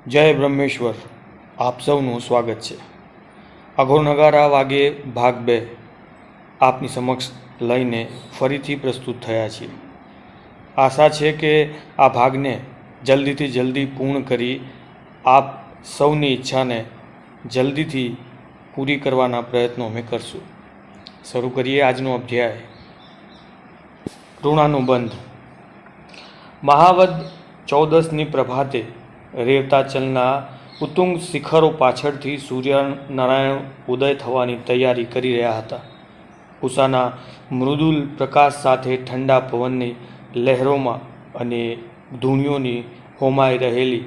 જય બ્રહ્મેશ્વર. આપ સૌનું સ્વાગત છે. અઘોર નગારા વાગે ભાગ 2 આપની સમક્ષ લઈને ફરીથી પ્રસ્તુત થયા છીએ. આશા છે કે આ ભાગને જલ્દીથી જલ્દી પૂર્ણ કરી આપ સૌની ઈચ્છાને જલ્દીથી પૂરી કરવાના પ્રયત્નો અમે કરશું. શરૂ કરીએ આજનો અધ્યાય. ઋણાનુબંધ. મહાવદ 14ની પ્રભાતે રેવતાચલના ઉત્તુંગ શિખરો પાછળથી સૂર્યનારાયણ ઉદય થવાની તૈયારી કરી રહ્યા હતા. ઉષાના મૃદુલ પ્રકાશ સાથે ઠંડા પવનની લહેરોમાં અને ધૂળીઓની હોમાઈ રહેલી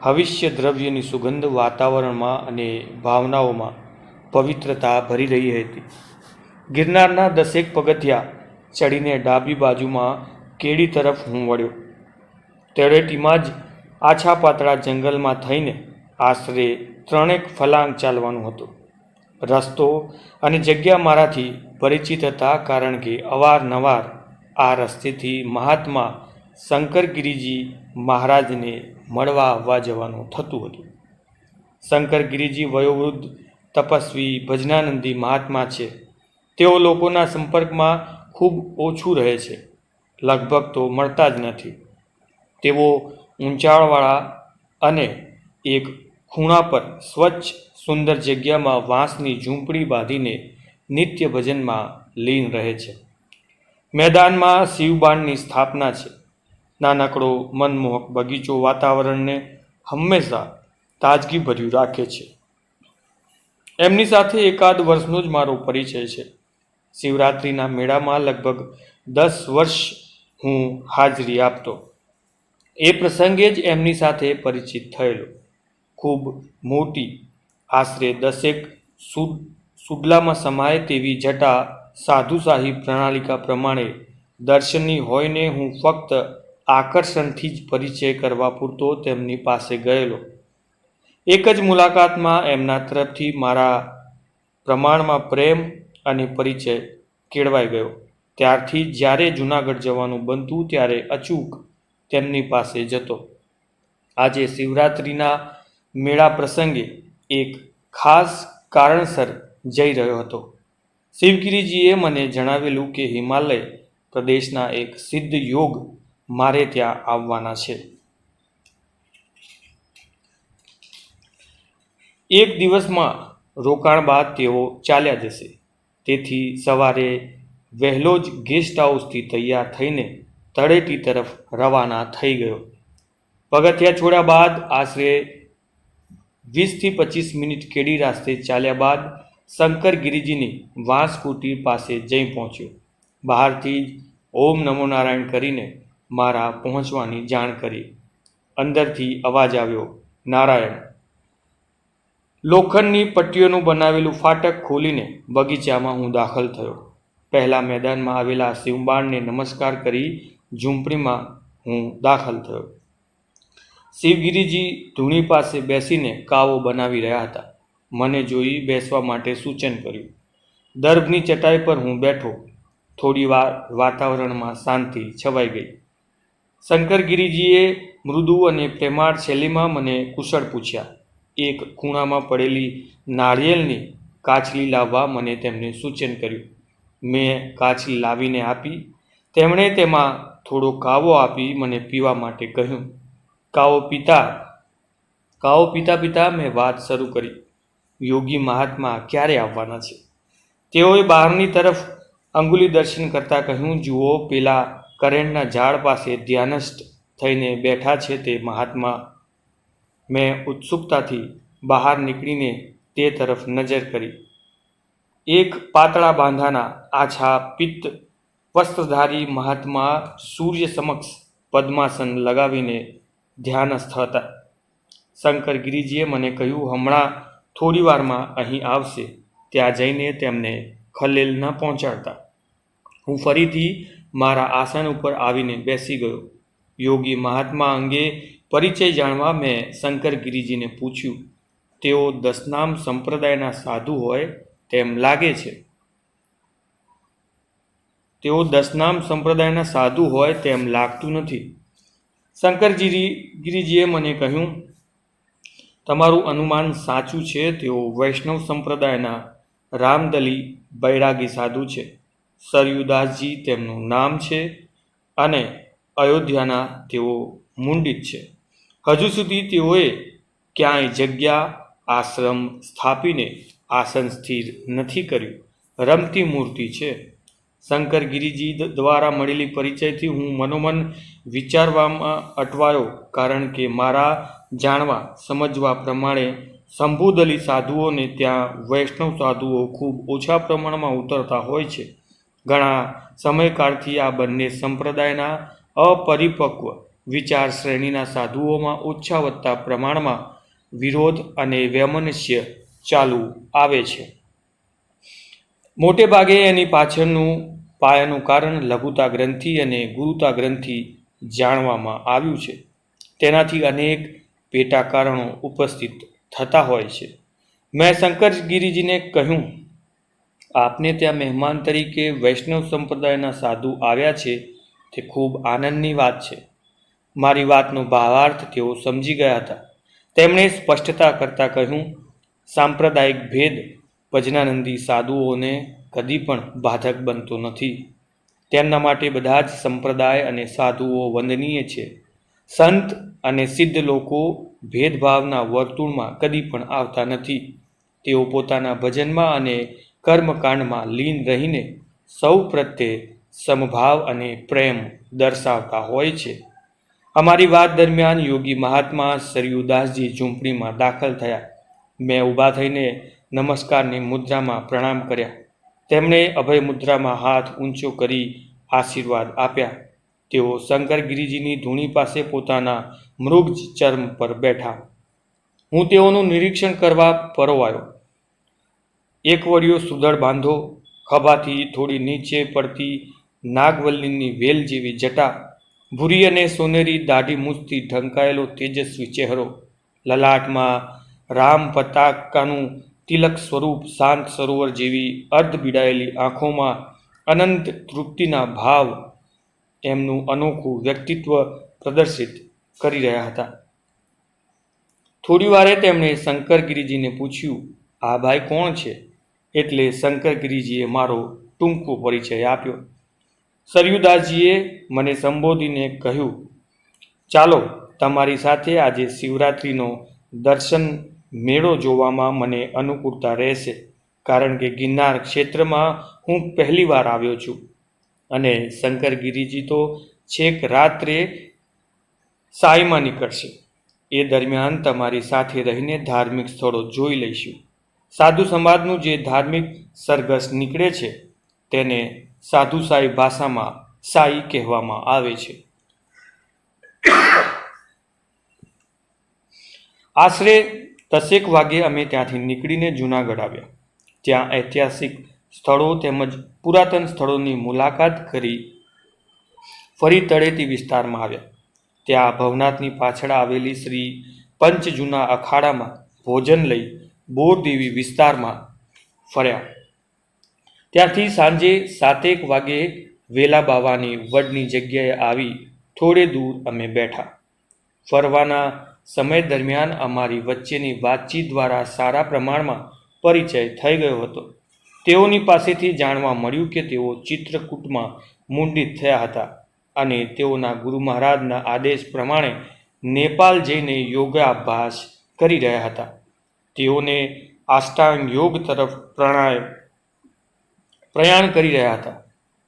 હવિષ્ય દ્રવ્યની સુગંધ વાતાવરણમાં અને ભાવનાઓમાં પવિત્રતા ભરી રહી હતી. ગિરનારના 10 પગથિયા ચડીને ડાબી બાજુમાં કેડી તરફ હું વળ્યો. તળેટીમાં જ આછા પાતળા જંગલમાં થઈને આશરે 3 ફલાંગ ચાલવાનું હતું. રસ્તો અને જગ્યા મારાથી પરિચિત હતા, કારણ કે અવારનવાર આ રસ્તેથી મહાત્મા શંકરગિરીજી મહારાજને મળવા આવવા જવાનું થતું હતું. શંકરગિરીજી વયોવૃદ્ધ તપસ્વી ભજનાનંદી મહાત્મા છે. તેઓ લોકોના સંપર્કમાં ખૂબ ઓછું રહે છે, લગભગ તો મળતા જ નથી. તેઓ ઊંચાણવાળા અને એક ખૂણા પર સ્વચ્છ સુંદર જગ્યામાં વાંસની ઝૂંપડી બાંધીને નિત્ય ભજનમાં લીન રહે છે. મેદાનમાં શિવબાણની સ્થાપના છે. નાનકડો મનમોહક બગીચો વાતાવરણને હંમેશા તાજગીભર્યું રાખે છે. એમની સાથે એકાદ વર્ષનો જ મારો પરિચય છે. શિવરાત્રિના મેળામાં લગભગ 10 વર્ષ હું હાજરી આપતો. એ પ્રસંગે જ એમની સાથે પરિચિત થયેલો. ખૂબ મોટી, આશરે 10 સુડલામાં સમાય તેવી જટા સાધુશાહી પ્રણાલિકા પ્રમાણે દર્શનની હોઈને હું ફક્ત આકર્ષણથી જ પરિચય કરવા પૂરતો તેમની પાસે ગયેલો. એક જ મુલાકાતમાં એમના તરફથી મારા પ્રમાણમાં પ્રેમ અને પરિચય કેળવાઈ ગયો. ત્યારથી જ્યારે જૂનાગઢ જવાનું બનતું ત્યારે અચૂક તેમની પાસે જતો. આજે શિવરાત્રિના મેળા પ્રસંગે એક ખાસ કારણસર જઈ રહ્યો હતો. શિવગિરીજીએ મને જણાવેલું કે હિમાલય પ્રદેશના એક સિદ્ધ યોગ મારે ત્યાં આવવાના છે. એક દિવસમાં રોકાણ બાદ તેઓ ચાલ્યા જશે. તેથી સવારે વહેલો જ ગેસ્ટ હાઉસથી તૈયાર થઈને તળેટી તરફ રવાના થઈ ગયો. પગથિયા છોડ્યા બાદ આશરે 20થી 25 મિનિટ કેડી રાસ્તે ચાલ્યા બાદ શંકરગિરીજીની વાંસ કુટીર પાસે જઈ પહોંચ્યો. બહારથી જ ઓમ નમો નારાયણ કરીને મારા પહોંચવાની જાણ કરી. અંદરથી અવાજ આવ્યો, નારાયણ. લોખંડની પટ્ટીઓનું બનાવેલું ફાટક ખોલીને બગીચામાં હું દાખલ થયો. પહેલા મેદાનમાં આવેલા શિવબાણને નમસ્કાર કરી ઝૂંપડીમાં હું દાખલ થયો. શિવગિરીજી ધૂણી પાસે બેસીને કાવો બનાવી રહ્યા હતા. મને જોઈ બેસવા માટે સૂચન કર્યું. દર્ભની ચટાઈ પર હું બેઠો. થોડી વાર વાતાવરણમાં શાંતિ છવાઈ ગઈ. શંકરગિરીજીએ મૃદુ અને પ્રેમાળ શૈલીમાં મને કુશળ પૂછ્યા. એક ખૂણામાં પડેલી નાળિયેરની કાચલી લાવવા મને તેમને સૂચન કર્યું. મેં કાચલી લાવીને આપી. તેમણે તેમાં થોડો કાવો આપી મને પીવા માટે કહ્યું. કાવો પીતા મેં વાત શરૂ કરી. યોગી મહાત્મા ક્યારે આવવાના છે? તેઓએ બહારની તરફ અંગુલી દર્શન કરતાં કહ્યું, જુઓ, પેલા કરેણના ઝાડ પાસે ધ્યાનસ્થ થઈને બેઠા છે તે મહાત્મા. મેં ઉત્સુકતાથી બહાર નીકળીને તે તરફ નજર કરી. એક પાતળા બાંધાના આછા પિત્ત વસ્ત્રધારી મહાત્મા સૂર્ય સમક્ષ પદ્માસન લગાવીને ધ્યાનસ્થ હતા. શંકરગિરીજીએ મને કહ્યું, હમણાં થોડી વારમાં અહીં આવશે. ત્યાં જઈને તેમને ખલેલ ન પહોંચાડતા. હું ફરીથી મારા આસન ઉપર આવીને બેસી ગયો. યોગી મહાત્મા અંગે પરિચય જાણવા મેં શંકરગિરીજીને પૂછ્યું. તેઓ દશનામ સંપ્રદાયના સાધુ હોય તેમ લાગે છે. તેઓ દશનામ સંપ્રદાયના સાધુ હોય તેમ લાગતું નથી. શંકરગિરીજીએ મને કહ્યું, તમારું અનુમાન સાચું છે. તેઓ વૈષ્ણવ સંપ્રદાયના રામદલી બૈરાગી સાધુ છે. સરયુદાસજી તેમનું નામ છે અને અયોધ્યાના તેઓ મુંડિત છે. હજુ સુધી તેઓએ ક્યાંય જગ્યા આશ્રમ સ્થાપીને આસન સ્થિર નથી કર્યું. રમતી મૂર્તિ છે. શંકરગીરીજી દ્વારા મળેલી પરિચયથી હું મનોમન વિચારવામાં અટવાયો, કારણ કે મારા જાણવા સમજવા પ્રમાણે શંભુદલી સાધુઓને ત્યાં વૈષ્ણવ સાધુઓ ખૂબ ઓછા પ્રમાણમાં ઉતરતા હોય છે. ઘણા સમયકાળથી આ બંને સંપ્રદાયના અપરિપક્વ વિચાર શ્રેણીના સાધુઓમાં ઓછા વત્તા પ્રમાણમાં વિરોધ અને વૈમનસ્ય ચાલુ આવે છે. મોટે ભાગે એની પાયાનું કારણ લઘુતા ગ્રંથિ અને ગુરુતા ગ્રંથિ જાણવામાં આવ્યું છે. તેનાથી અનેક પેટા કારણો ઉપસ્થિત થતા હોય છે. મેં શંકરગીરીજીને કહ્યું, આપને ત્યાં મહેમાન તરીકે વૈષ્ણવ સંપ્રદાયના સાધુ આવ્યા છે, તે ખૂબ આનંદની વાત છે. મારી વાતનો ભાવાર્થ તેઓ સમજી ગયા હતા. તેમણે સ્પષ્ટતા કરતાં કહ્યું, સાંપ્રદાયિક ભેદ ભજનાનંદી સાધુઓને કદી પણ બાધક બનતો નથી. તેમના માટે બધા જ સંપ્રદાય અને સાધુઓ વંદનીય છે. સંત અને સિદ્ધ લોકો ભેદભાવના વર્તુળમાં કદી પણ આવતા નથી. તેઓ પોતાના ભજનમાં અને કર્મકાંડમાં લીન રહીને સૌ પ્રત્યે સમભાવ અને પ્રેમ દર્શાવતા હોય છે. અમારી વાત દરમિયાન યોગી મહાત્મા સરયુદાસજી ઝૂંપડીમાં દાખલ થયા. મેં ઊભા થઈને નમસ્કારની મુદ્રામાં પ્રણામ કર્યા. તેમણે અભય મુદ્રામાં હાથ ઊંચો કરી આશીર્વાદ આપ્યા. તેઓ શંકરગીરીજીની ધૂણી પાસે પોતાના મૃગ ચર્મ પર બેઠા. હું તેઓનું નિરીક્ષણ કરવા પરોવાયો. એક વડિયો સુધડ બાંધો, ખભાથી થોડી નીચે પડતી નાગવલ્લીની વેલ જેવી જટા, ભૂરી અને સોનેરી દાઢી મૂછથી ઢંકાયેલો તેજસ્વી ચહેરો, લલાટમાં રામ પતાકાનું તિલક સ્વરૂપ, શાંત સરોવર જેવી અર્ધ બીડાયેલી આંખોમાં અનંત તૃપ્તિના ભાવ એમનું અનોખું વ્યક્તિત્વ પ્રદર્શિત કરી રહ્યા હતા. થોડી વારે તેમણે શંકરગીરીજીને પૂછ્યું, આ ભાઈ કોણ છે? એટલે શંકરગીરીજીએ મારો ટૂંકો પરિચય આપ્યો. સરયુદાસજીએ મને સંબોધીને કહ્યું, ચાલો તમારી સાથે આજે શિવરાત્રિનો દર્શન મેળો જોવામાં મને અનુકૂળતા રહેશે, કારણ કે ગિરનાર ક્ષેત્રમાં હું પહેલી વાર આવ્યો છું અને શંકરગીરીજી તો છેક રાત્રે સાઈમાં નીકળશે. એ દરમિયાન તમારી સાથે રહીને ધાર્મિક સ્થળો જોઈ લઈશું. સાધુ સમાજનું જે ધાર્મિક સરઘસ નીકળે છે તેને સાધુશાહી ભાષામાં સાઈ કહેવામાં આવે છે. આશરે 10 વાગે અમે ત્યાંથી નીકળીને જૂનાગઢ આવ્યા. ત્યાં ઐતિહાસિક સ્થળો તેમજ પુરાતન સ્થળોની મુલાકાત કરી ફરી તળેટી વિસ્તારમાં આવ્યા. ત્યાં ભવનાથની પાછળ આવેલી શ્રી પંચજૂના અખાડામાં ભોજન લઈ બોરદેવી વિસ્તારમાં ફર્યા. ત્યાંથી સાંજે 7 વાગે વેલા બાવાની વડની જગ્યાએ આવી થોડે દૂર અમે બેઠા. ફરવાના સમય દરમિયાન અમારી વચ્ચેની વાતચીત દ્વારા સારા પ્રમાણમાં પરિચય થઈ ગયો હતો. તેઓની પાસેથી જાણવા મળ્યું કે તેઓ ચિત્રકૂટમાં મુંડિત થયા હતા અને તેઓના ગુરુ મહારાજના આદેશ પ્રમાણે નેપાળ જઈને યોગાભ્યાસ કરી રહ્યા હતા. તેઓને અષ્ટાંગ યોગ તરફ પ્રયાણ કરી રહ્યા હતા.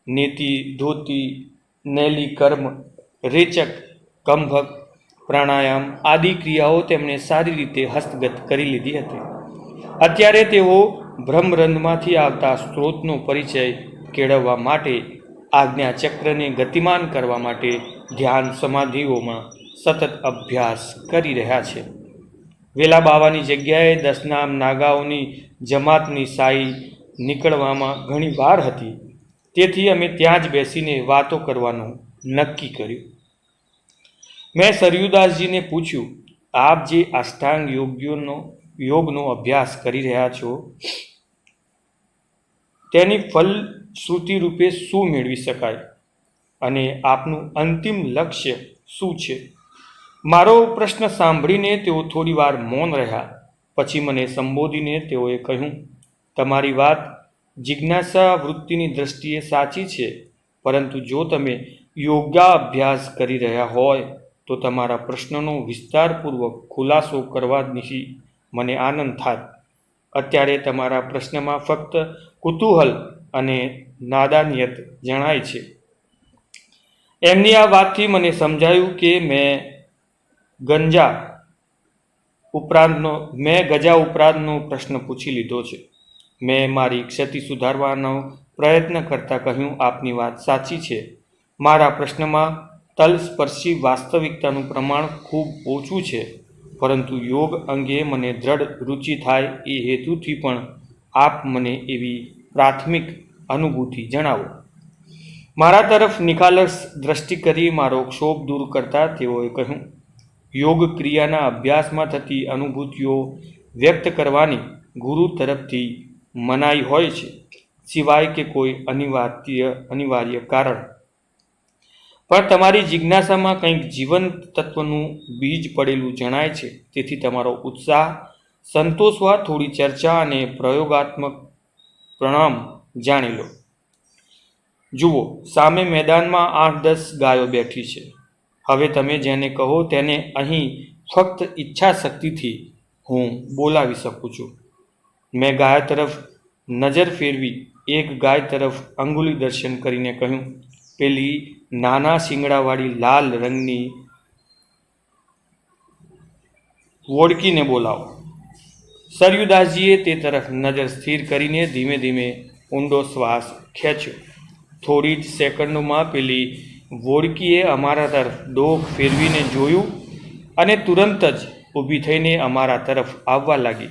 નેતિ, ધોતી, નેલી કર્મ, રેચક, કંભક, પ્રાણાયામ આદિ ક્રિયાઓ તેમણે સારી રીતે હસ્તગત કરી લીધી હતી. અત્યારે તેઓ બ્રહ્મરંધમાંથી આવતા સ્ત્રોતનો પરિચય કેળવવા માટે આજ્ઞાચક્રને ગતિમાન કરવા માટે ધ્યાન સમાધિઓમાં સતત અભ્યાસ કરી રહ્યા છે. વેલા બાવાની જગ્યાએ 10 નાગાઓની જમાતની સાઈ નીકળવામાં ઘણી વાર હતી. તેથી અમે ત્યાં જ બેસીને વાતો કરવાનું નક્કી કર્યું. મેં સરયુદાસજીને પૂછ્યું, આપ જે અષ્ટાંગ યોગનો અભ્યાસ કરી રહ્યા છો તેની ફલશ્રુતિ રૂપે શું મેળવી શકાય અને આપનું અંતિમ લક્ષ્ય શું છે? મારો પ્રશ્ન સાંભળીને તેઓ થોડી વાર મૌન રહ્યા. પછી મને સંબોધીને તેઓએ કહ્યું, તમારી વાત જિજ્ઞાસા વૃત્તિની દ્રષ્ટિએ સાચી છે, પરંતુ જો તમે યોગાભ્યાસ કરી રહ્યા હોય તો તમારા પ્રશ્નનો વિસ્તારપૂર્વક ખુલાસો કરવાથી મને આનંદ થાત. અત્યારે તમારા પ્રશ્નમાં ફક્ત કુતૂહલ અને નાદાનિયત જણાય છે. એમની આ વાતથી મને સમજાયું કે મેં ગજા ઉપરાંતનો પ્રશ્ન પૂછી લીધો છે. મેં મારી ક્ષતિ સુધારવાનો પ્રયત્ન કરતાં કહ્યું, આપની વાત સાચી છે. મારા પ્રશ્નમાં તલસ્પર્શી વાસ્તવિકતાનું પ્રમાણ ખૂબ ઓછું છે, પરંતુ યોગ અંગે મને દ્રઢ રુચિ થાય એ હેતુથી પણ આપ મને એવી પ્રાથમિક અનુભૂતિ જણાવો. મારા તરફ નિખાલસ દ્રષ્ટિ કરી મારો ક્ષોભ દૂર કરતા તેઓએ કહ્યું, યોગ ક્રિયાના અભ્યાસમાં થતી અનુભૂતિઓ વ્યક્ત કરવાની ગુરુ તરફથી મનાઈ હોય છે, સિવાય કે કોઈ અનિવાર્ય કારણ. પણ તમારી જિજ્ઞાસામાં કંઈક જીવંત તત્વનું બીજ પડેલું જણાય છે. તેથી તમારો ઉત્સાહ સંતોષવા થોડી ચર્ચા અને પ્રયોગાત્મક પ્રણામ જાણી લો. જુઓ, સામે મેદાનમાં 8-10 ગાયો બેઠી છે. હવે તમે જેને કહો તેને અહીં ફક્ત ઈચ્છા શક્તિથી હું બોલાવી શકું છું. મેં ગાય તરફ નજર ફેરવી એક ગાય તરફ અંગુલી દર્શન કરીને કહ્યું, પેલી નાના શિંગડાવાળી લાલ રંગની વોડકીને બોલાવો. સરયુદાસજીએ તે તરફ નજર સ્થિર કરીને ધીમે ધીમે ઊંડો શ્વાસ ખેંચ્યો. થોડી જ સેકન્ડોમાં પેલી વોડકીએ અમારા તરફ ડોક ફેરવીને જોયું અને તુરંત જ ઊભી થઈને અમારા તરફ આવવા લાગી.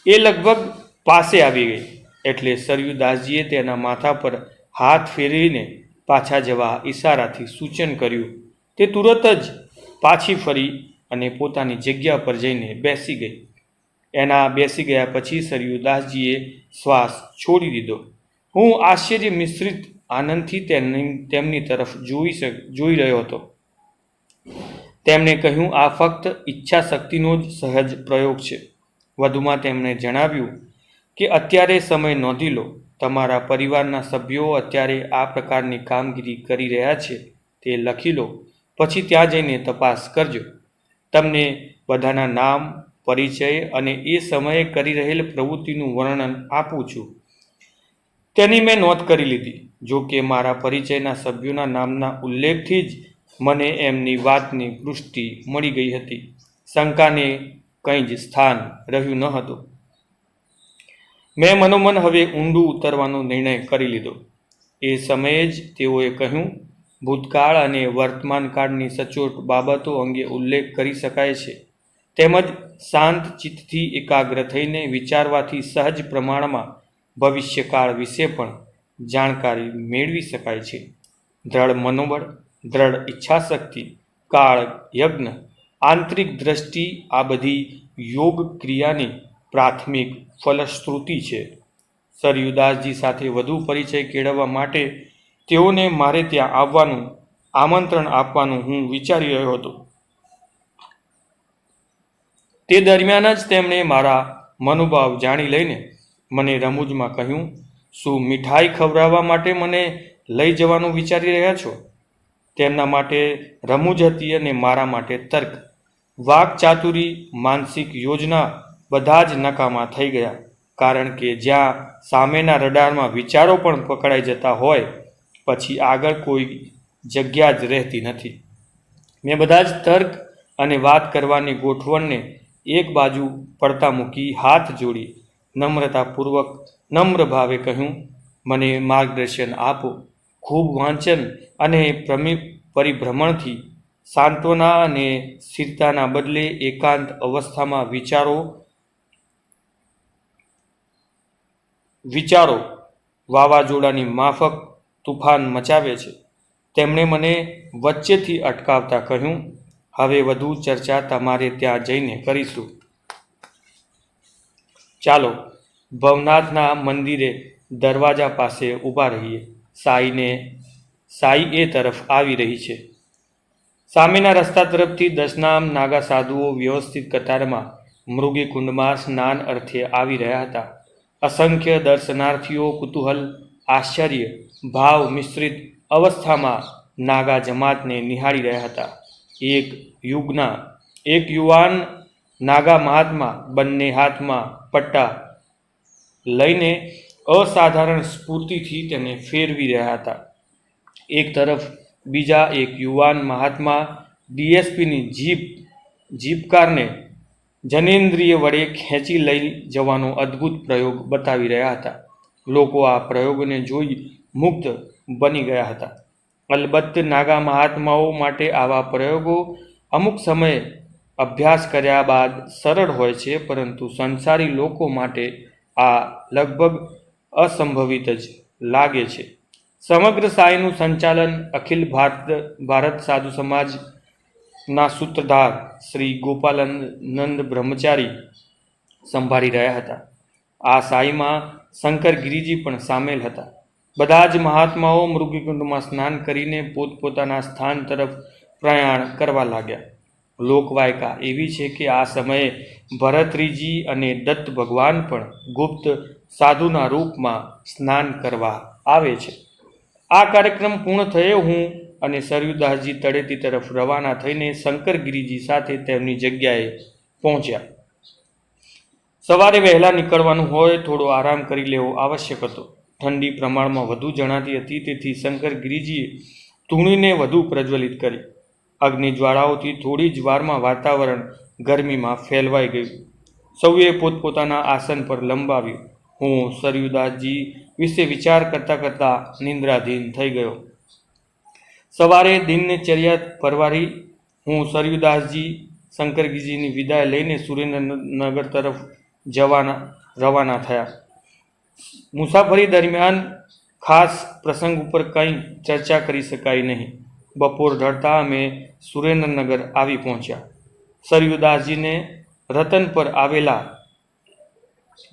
એ લગભગ પાસે આવી ગઈ એટલે સરયુદાસજીએ તેના માથા પર હાથ ફેરવીને પાછા જવા ઈશારાથી સૂચન કર્યું. તે તુરંત જ પાછી ફરી અને પોતાની જગ્યા પર જઈને બેસી ગઈ. એના બેસી ગયા પછી સરયુદાસજીએ શ્વાસ છોડી દીધો. હું આશ્ચર્ય મિશ્રિત આનંદથી તેમની તરફ જોઈ રહ્યો હતો. તેમણે કહ્યું, આ ફક્ત ઈચ્છા શક્તિનો જ સહજ પ્રયોગ છે. વધુમાં તેમણે જણાવ્યું કે અત્યારે સમય નોંધી લો. તમારા પરિવારના સભ્યો અત્યારે આ પ્રકારની કામગીરી કરી રહ્યા છે તે લખી લો. પછી ત્યાં જઈને તપાસ કરજો. તમને બધાના નામ, પરિચય અને એ સમયે કરી રહેલ પ્રવૃત્તિનું વર્ણન આપું છું. તેની મેં નોંધ કરી લીધી. જો કે મારા પરિચયના સભ્યોના નામના ઉલ્લેખથી જ મને એમની વાતની પુષ્ટિ મળી ગઈ હતી. શંકાને કંઈ જ સ્થાન રહ્યું ન હતું. મેં મનોમન હવે ઊંડું ઉતરવાનો નિર્ણય કરી લીધો. એ સમયે જ તેઓએ કહ્યું, ભૂતકાળ અને વર્તમાન કાળની સચોટ બાબતો અંગે ઉલ્લેખ કરી શકાય છે. તેમજ શાંત ચિત્તથી એકાગ્ર થઈને વિચારવાથી સહજ પ્રમાણમાં ભવિષ્યકાળ વિશે પણ જાણકારી મેળવી શકાય છે. દ્રઢ મનોબળ, દ્રઢ ઈચ્છાશક્તિ, કાળ યજ્ઞ, આંતરિક દ્રષ્ટિ આ બધી યોગ ક્રિયાની પ્રાથમિક ફલશ્રુતિ છે. સરયુદાસજી સાથે વધુ પરિચય કેળવવા માટે તેઓને મારે ત્યાં આવવાનું આમંત્રણ આપવાનું હું વિચારી રહ્યો હતો. તે દરમિયાન જ તેમણે મારા મનોભાવ જાણી લઈને મને રમૂજમાં કહ્યું, શું મીઠાઈ ખવડાવવા માટે મને લઈ જવાનું વિચારી રહ્યા છો? તેમના માટે રમૂજ હતી અને મારા માટે તર્ક. વાક ચાતુરી, માનસિક યોજના બધા જ નકામા થઈ ગયા. કારણ કે જ્યાં સામેના રડારમાં વિચારો પણ પકડાઈ જતા હોય પછી આગળ કોઈ જગ્યા જ રહેતી નથી. મેં બધા જ તર્ક અને વાત કરવાની ગોઠવણને એક બાજુ પડતા મૂકી હાથ જોડી નમ્રતાપૂર્વક નમ્ર ભાવે કહ્યું, મને માર્ગદર્શન આપો. ખૂબ વાંચન અને પરિભ્રમણથી સાંત્વના અને સ્થિરતાના બદલે એકાંત અવસ્થામાં વિચારો વાવાઝોડાની માફક તુફાન મચાવે છે. તેમણે મને વચ્ચેથી અટકાવતા કહ્યું, હવે વધુ ચર્ચા તમારે ત્યાં જઈને કરીશું. ચાલો ભવનાથના મંદિરે દરવાજા પાસે ઊભા રહીએ. સાઈ એ તરફ આવી રહી છે. સામેના રસ્તા તરફથી 10 નાગા સાધુઓ વ્યવસ્થિત કતારમાં મૃગી કુંડમાં સ્નાન અર્થે આવી રહ્યા હતા. અસંખ્ય દર્શનાર્થીઓ કુતૂહલ, આશ્ચર્ય ભાવ મિશ્રિત અવસ્થામાં નાગા જમાતને નિહાળી રહ્યા હતા. એક યુવાન નાગા મહાત્મા બંને હાથમાં પટ્ટા લઈને અસાધારણ સ્ફૂર્તિથી તેને ફેરવી રહ્યા હતા. એક તરફ બીજા એક યુવાન મહાત્મા ડીએસપીની જીપ કારને જનેન્દ્રિય વડે ખેંચી લઈ જવાનો અદ્ભુત પ્રયોગ બતાવી રહ્યા હતા. લોકો આ પ્રયોગને જોઈ મુગ્ધ બની ગયા હતા. અલબત્ત નાગા મહાત્માઓ માટે આવા પ્રયોગો અમુક સમયે અભ્યાસ કર્યા બાદ સરળ હોય છે, પરંતુ સંસારી લોકો માટે આ લગભગ અસંભવિત જ લાગે છે. સમગ્ર સાયનું સંચાલન અખિલ ભારત સાધુ સમાજના સૂત્રધાર શ્રી ગોપાલનંદ બ્રહ્મચારી સંભાળી રહ્યા હતા. આ સાઈમાં શંકર ગિરિજી પણ સામેલ હતા. બધા જ મહાત્માઓ મૃગીકુંડમાં સ્નાન કરીને પોતપોતાના સ્થાન તરફ પ્રયાણ કરવા લાગ્યા. લોકવાયકા એવી છે કે આ સમયે ભરતરીજી અને દત્ત ભગવાન પણ ગુપ્ત સાધુના રૂપમાં સ્નાન કરવા આવે છે. આ કાર્યક્રમ પૂર્ણ થયે હું અને સરયુદાસજી તળેટી તરફ રવાના થઈને શંકરગીરીજી સાથે તેમની જગ્યાએ પહોંચ્યા. સવારે વહેલા નીકળવાનું હોય, થોડો આરામ કરી લેવો આવશ્યક હતો. ઠંડી પ્રમાણમાં વધુ જણાતી હતી, તેથી શંકરગીરીજીએ ધૂણીને વધુ પ્રજ્વલિત કરી. અગ્નિજ્વાળાઓથી થોડી જ વારમાં વાતાવરણ ગરમીમાં ફેલવાઈ ગયું. સૌએ પોતપોતાના આસન પર લંબાવ્યું. હું સરયુદાસજી વિશે વિચાર કરતાં નિંદ્રાધીન થઈ ગયો. સવારે દિનચર્યા પરવારી હું સરયુદાસજી શંકરગીરીજીની વિદાય લઈને સુરેન્દ્રનગર તરફ રવાના થયા. મુસાફરી દરમિયાન ખાસ પ્રસંગ ઉપર કંઈ ચર્ચા કરી શકાય નહીં. બપોર ઢળતા અમે સુરેન્દ્રનગર આવી પહોંચ્યા. સરયુદાસજીને રતન પર આવેલા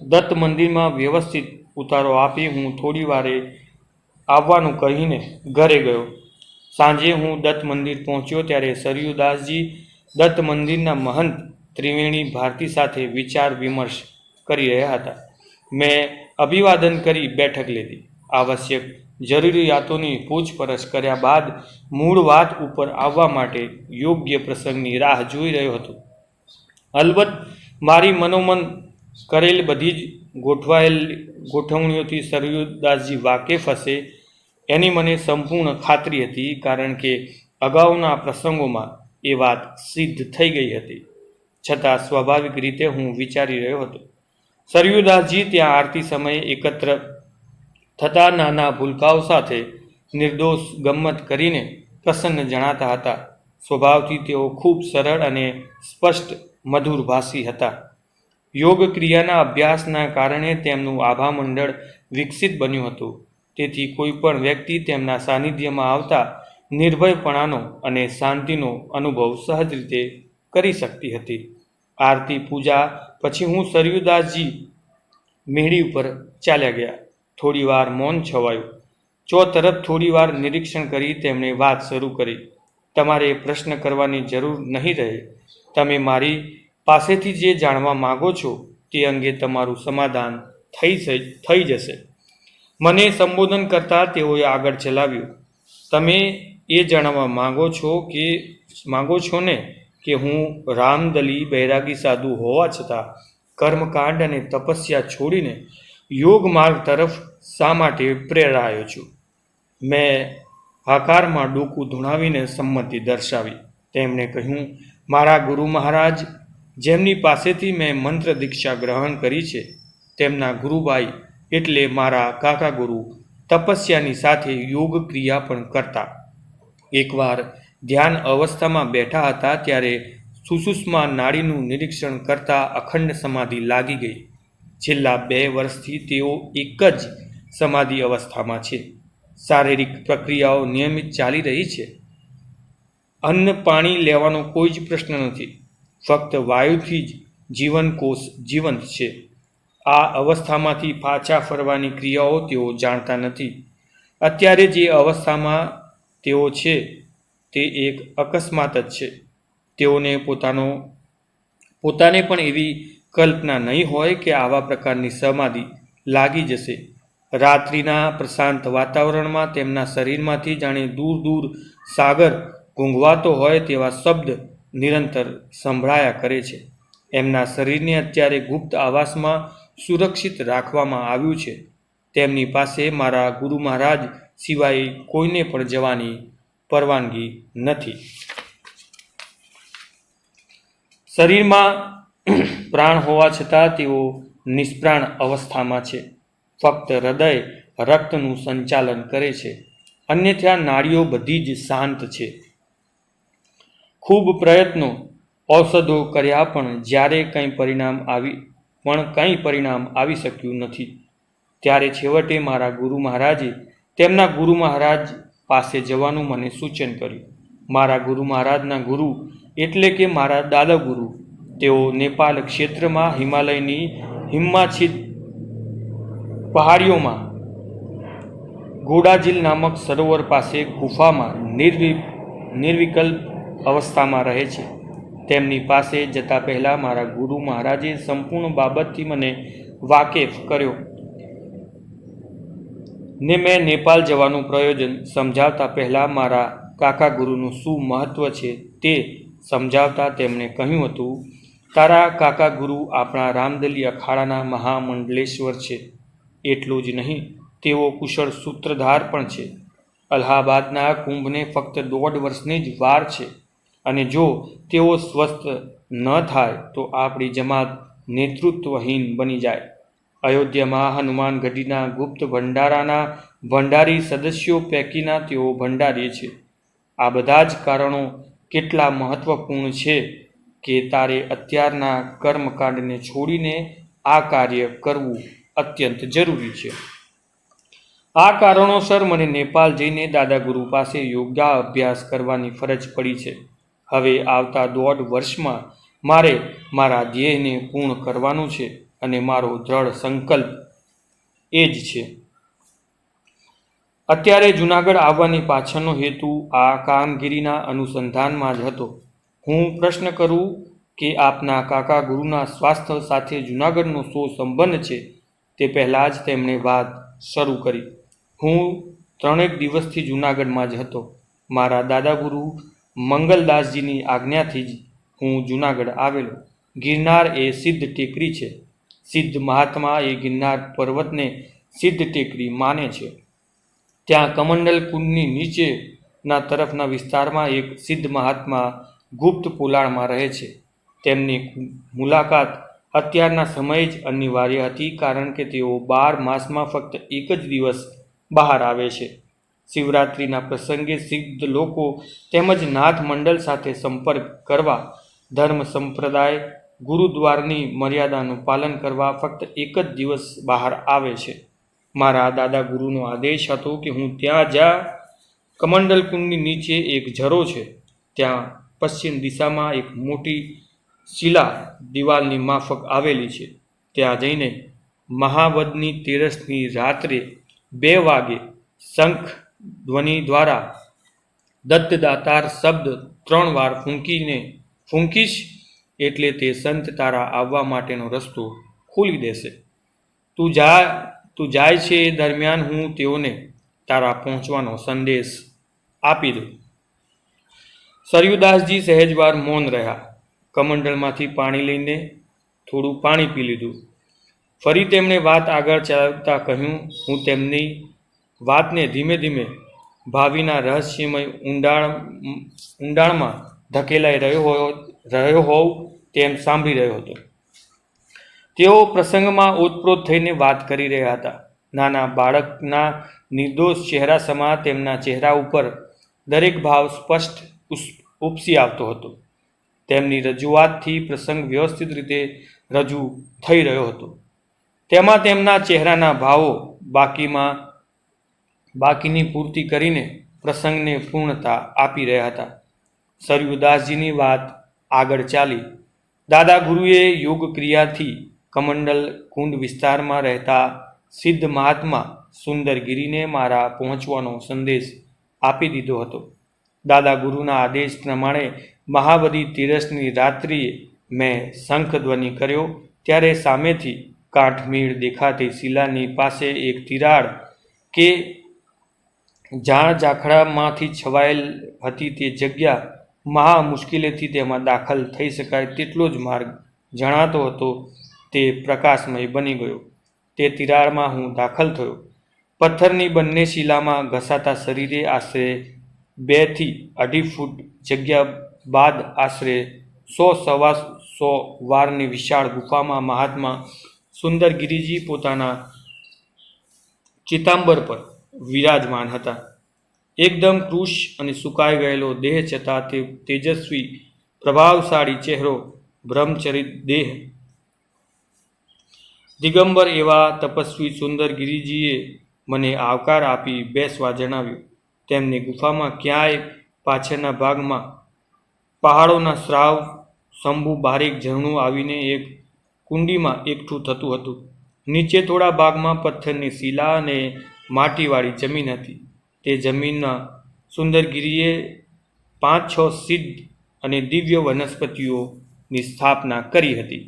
દત્ત મંદિરમાં વ્યવસ્થિત ઉતારો આપી હું થોડી વારે આવવાનું કહીને ઘરે ગયો. સાંજે હું દત્ત મંદિર પહોંચ્યો ત્યારે સરયુદાસજી દત્ત મંદિરના મહંત ત્રિવેણી ભારતી સાથે વિચાર વિમર્શ કરી રહ્યા હતા. મેં અભિવાદન કરી બેઠક લીધી. આવશ્યક જરૂરિયાતોની પૂછપરછ કર્યા બાદ મૂળ વાત ઉપર આવવા માટે યોગ્ય પ્રસંગની રાહ જોઈ રહ્યો હતો. અલબત્ત મારી મનોમન કરેલ બધી જ ગોઠવણીઓથી સરયુદાસજી વાકેફ હશે એની મને સંપૂર્ણ ખાતરી હતી, કારણ કે અગાઉના પ્રસંગોમાં એ વાત સિદ્ધ થઈ ગઈ હતી. છતાં સ્વાભાવિક રીતે હું વિચારી રહ્યો હતો. સરયુદાસજી ત્યાં આરતી સમયે એકત્ર થતા નાના ભૂલકાઓ સાથે નિર્દોષ ગમ્મત કરીને પ્રસન્ન જણાતા હતા. સ્વભાવથી તેઓ ખૂબ સરળ અને સ્પષ્ટ મધુરભાષી હતા. યોગ ક્રિયાના અભ્યાસના કારણે તેમનું આભા મંડળ વિકસિત બન્યું હતું. તેથી કોઈ પણ વ્યક્તિ તેમના સાનિધ્યમાં આવતા નિર્ભયપણાનો અને શાંતિનો અનુભવ સહજ રીતે કરી શકતી હતી. આરતી પૂજા પછી હું સરયુદાસજી મેળી ઉપર ચાલ્યા ગયા. થોડી વાર મૌન છવાયું. તરફ થોડી વાર નિરીક્ષણ કરી તેમણે વાત શરૂ કરી. તમારે પ્રશ્ન કરવાની જરૂર નહીં રહે. તમે મારી પાસેથી જે જાણવા માગો છો તે અંગે તમારું સમાધાન થઈ જશે. મને સંબોધન કરતા તેઓએ આગળ ચલાવ્યું. તમે એ જાણવા માગો છો ને કે હું રામદલી બૈરાગી સાધુ હોવા છતાં કર્મકાંડ અને તપસ્યા છોડીને યોગ માર્ગ તરફ શા માટે પ્રેરાયો છું? મેં હાકારમાં ડોકું ધૂણાવીને સંમતિ દર્શાવી. તેમણે કહ્યું, મારા ગુરુ મહારાજ, જેમની પાસેથી મેં મંત્ર દીક્ષા ગ્રહણ કરી છે, તેમના ગુરુભાઈ એટલે મારા કાકા ગુરુ તપસ્યાની સાથે યોગ ક્રિયા પણ કરતા. એકવાર ધ્યાન અવસ્થામાં બેઠા હતા ત્યારે સુષુમ્ના નાડીનું નિરીક્ષણ કરતા અખંડ સમાધિ લાગી ગઈ. છેલ્લા 2 વર્ષથી તેઓ એક જ સમાધિ અવસ્થામાં છે. શારીરિક પ્રક્રિયાઓ નિયમિત ચાલી રહી છે. અન્ન પાણી લેવાનો કોઈ જ પ્રશ્ન નથી. ફક્ત વાયુથી જ જીવનકોષ જીવંત છે. આ અવસ્થામાંથી પાછા ફરવાની ક્રિયાઓ તેઓ જાણતા નથી. અત્યારે જે અવસ્થામાં તેઓ છે તે એક અકસ્માત જ છે. તેઓને પોતાને પણ એવી કલ્પના નહીં હોય કે આવા પ્રકારની સમાધિ લાગી જશે. રાત્રિના પ્રશાંત વાતાવરણમાં તેમના શરીરમાંથી જાણે દૂર દૂર સાગર ઘૂંઘવાતો હોય તેવા શબ્દ નિરંતર સંભળાયા કરે છે. એમના શરીરને અત્યારે ગુપ્ત આવાસમાં સુરક્ષિત રાખવામાં આવ્યું છે. તેમની પાસે મારા ગુરુ મહારાજ સિવાય કોઈને પણ જવાની પરવાનગી નથી. શરીરમાં પ્રાણ હોવા છતાં તેઓ નિષ્પ્રાણ અવસ્થામાં છે. ફક્ત હૃદય રક્તનું સંચાલન કરે છે, અન્યથા નાડીઓ બધી જ શાંત છે. ખૂબ પ્રયત્નો ઔષધો કર્યા પણ જ્યારે કંઈ પરિણામ આવી શક્યું નથી. ત્યારે છેવટે મારા ગુરુ મહારાજે તેમના ગુરુ મહારાજ પાસે જવાનું મને સૂચન કર્યું. મારા ગુરુ મહારાજના ગુરુ એટલે કે મારા દાદા ગુરુ, તેઓ નેપાલ ક્ષેત્રમાં હિમાલયની હિમમાછિદ પહાડીઓમાં ઘોડાજીલ નામક સરોવર પાસે ગુફામાં નિર્વિકલ્પ અવસ્થામાં રહે છે. તેમની પાસે જતા પહેલાં મારા ગુરુ મહારાજે સંપૂર્ણ બાબતથી મને વાકેફ કર્યો ને મેં નેપાળ જવાનું પ્રયોજન સમજાવતા પહેલાં મારા કાકા ગુરુનું શું મહત્ત્વ છે તે સમજાવતા તેમણે કહ્યું હતું, તારા કાકા ગુરુ આપણા રામદલી અખાડાના મહામંડલેશ્વર છે. એટલું જ નહીં, તેઓ કુશળ સૂત્રધાર પણ છે. અલ્હાબાદના કુંભને ફક્ત 1.5 વર્ષની જ વાર છે અને જો તેઓ સ્વસ્થ ન થાય તો આપણી જમાત નેતૃત્વહીન બની જાય. અયોધ્યામાં હનુમાનગઢીના ગુપ્ત ભંડારાના ભંડારી સદસ્યો પૈકીના તેઓ ભંડારી છે. આ બધા જ કારણો કેટલા મહત્વપૂર્ણ છે કે તારે અત્યારના કર્મકાંડને છોડીને આ કાર્ય કરવું અત્યંત જરૂરી છે. આ કારણોસર મને નેપાળ જઈને દાદા ગુરુ પાસે યોગાભ્યાસ કરવાની ફરજ પડી છે. હવે આવતા 1.5 વર્ષમાં મારે મારા ધ્યેયને પૂર્ણ કરવાનું છે અને મારો દ્રઢ સંકલ્પ એ જ છે. અત્યારે જૂનાગઢ આવવાની પાછળનો હેતુ આ કામગીરીના અનુસંધાનમાં જ હતો. હું પ્રશ્ન કરું કે આપના કાકા ગુરુના સ્વાસ્થ્ય સાથે જૂનાગઢનો શો સંબંધ છે, તે પહેલાં જ તેમણે વાત શરૂ કરી. હું 3 દિવસથી જૂનાગઢમાં જ હતો. મારા દાદા ગુરુ મંગલદાસજીની આજ્ઞાથી જ હું જૂનાગઢ આવેલો. ગિરનાર એ સિદ્ધ ટેકરી છે. સિદ્ધ મહાત્મા એ ગિરનાર પર્વતને સિદ્ધ ટેકરી માને છે. ત્યાં કમંડલ કુંડની નીચેના તરફના વિસ્તારમાં એક સિદ્ધ મહાત્મા ગુપ્ત પોલાણમાં રહે છે. તેમની મુલાકાત અત્યારના સમયે જ અનિવાર્ય હતી, કારણ કે તેઓ 12 માસમાં ફક્ત એક જ દિવસ બહાર આવે છે. શિવરાત્રિના પ્રસંગે સિદ્ધ લોકો તેમજ નાથ મંડળ સાથે સંપર્ક કરવા, ધર્મ સંપ્રદાય ગુરુદ્વારની મર્યાદાનું પાલન કરવા ફક્ત એક જ દિવસ બહાર આવે છે. મારા દાદા ગુરુનો આદેશ હતો કે હું ત્યાં કમંડલ કુંડની નીચે એક ઝરો છે, ત્યાં પશ્ચિમ દિશામાં એક મોટી શિલા દિવાલની માફક આવેલી છે. ત્યાં જઈને મહાવદની 13ની રાત્રે 2 વાગે શંખ ધ્વનિ દ્વારા દત્તદાતાર શબ્દ 3 વાર ફૂંકીશ એટલે તે સંત તારા આવવા માટેનો રસ્તો ખોલી દેશે. તું જાય છે એ દરમિયાન હું તેઓને તારા પહોંચવાનો સંદેશ આપી દઉં. સરયુદાસજી સહેજવાર મૌન રહ્યા. કમંડળમાંથી પાણી લઈને થોડું પાણી પી લીધું. ફરી તેમણે વાત આગળ ચલાવતા કહ્યું, હું તેમની વાતને ધીમે ધીમે ભાવિના રહસ્યમય ઊંડાણમાં ધકેલાઈ રહ્યો હોઉં તેમ સાંભળી રહ્યો હતો. તેઓ પ્રસંગમાં ઓતપ્રોત થઈને વાત કરી રહ્યા હતા. નાના બાળકના નિર્દોષ ચહેરા સમા તેમના ચહેરા ઉપર દરેક ભાવ સ્પષ્ટ ઉપસી આવતો હતો. તેમની રજૂઆતથી પ્રસંગ વ્યવસ્થિત રીતે રજૂ થઈ રહ્યો હતો. તેમાં તેમના ચહેરાના ભાવો બાકીની પૂર્તિ કરીને પ્રસંગને પૂર્ણતા આપી રહ્યા હતા. સરયુદાસજીની વાત આગળ ચાલી. દાદા ગુરુએ યોગ ક્રિયાથી કમંડલ કુંડ વિસ્તારમાં રહેતા સિદ્ધ મહાત્મા સુંદરગીરીને મારા પહોંચવાનો સંદેશ આપી દીધો હતો. દાદા ગુરુના આદેશ પ્રમાણે મહાબલી તેરસની રાત્રિએ મેં શંખધ્વનિ કર્યો ત્યારે સામેથી કાઠમીળ દેખાતી શિલાની પાસે એક તિરાડ કે ઝાડ ઝાખરામાંથી છવાયેલ હતી તે જગ્યા મહા મુશ્કેલીથી તેમાં દાખલ થઈ શકાય તેટલો જ માર્ગ જણાતો હતો તે પ્રકાશમય બની ગયો. તે તિરાડમાં હું દાખલ થયો. પથ્થરની બંને શિલામાં ઘસાતા શરીરે આશરે 2 થી 2.5 ફૂટ જગ્યા બાદ આશરે 100-125 વારની વિશાળ ગુફામાં મહાત્મા સુંદરગીરીજી પોતાના ચિતાંબર પર વિરાજમાન હતા. એકદમ કૃશ અને સુકાઈ ગયેલો દેહ છતાં તે તેજસ્વી પ્રભાવશાળી ચહેરો, બ્રહ્મચરિત દેહ. દિગંબર એવા તપસ્વી સુંદરગીરીજીએ મને આવકાર આપી બેસવા જણાવ્યું. તેમની ગુફામાં ક્યાંય પાછળના ભાગમાં પહાડોના સ્રાવ શંભુ બારીક ઝરણું આવીને એક કુંડીમાં એકઠું થતું હતું. નીચે થોડા ભાગમાં પથ્થરની શિલા અને માટીવાળી જમીન હતી. તે જમીનના સુંદરગીરીએ 5-6 સિદ્ધ અને દિવ્ય વનસ્પતિઓની સ્થાપના કરી હતી.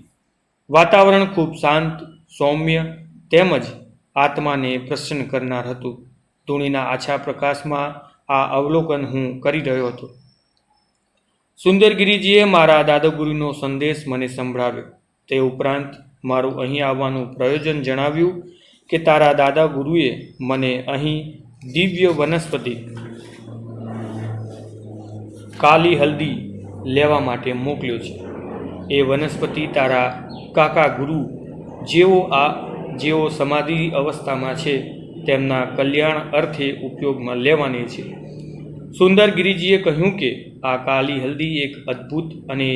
વાતાવરણ ખૂબ શાંત, સૌમ્ય તેમજ આત્માને પ્રસન્ન કરનાર હતું. ધૂળીના આછા પ્રકાશમાં આ અવલોકન હું કરી રહ્યો હતો. સુંદરગીરીજીએ મારા દાદાગુરુનો સંદેશ મને સંભળાવ્યો. તે ઉપરાંત મારું અહીં આવવાનું પ્રયોજન જણાવ્યું કે તારા દાદાગુરુએ મને અહીં દિવ્ય વનસ્પતિ કાલી હલ્દી લેવા માટે મોકલ્યો છે. એ વનસ્પતિ તારા કાકા ગુરુ જેઓ સમાધિ અવસ્થામાં છે તેમના કલ્યાણ અર્થે ઉપયોગમાં લેવાની છે. સુંદરગીરીજીએ કહ્યું કે આ કાલી હલ્દી એક અદ્ભુત અને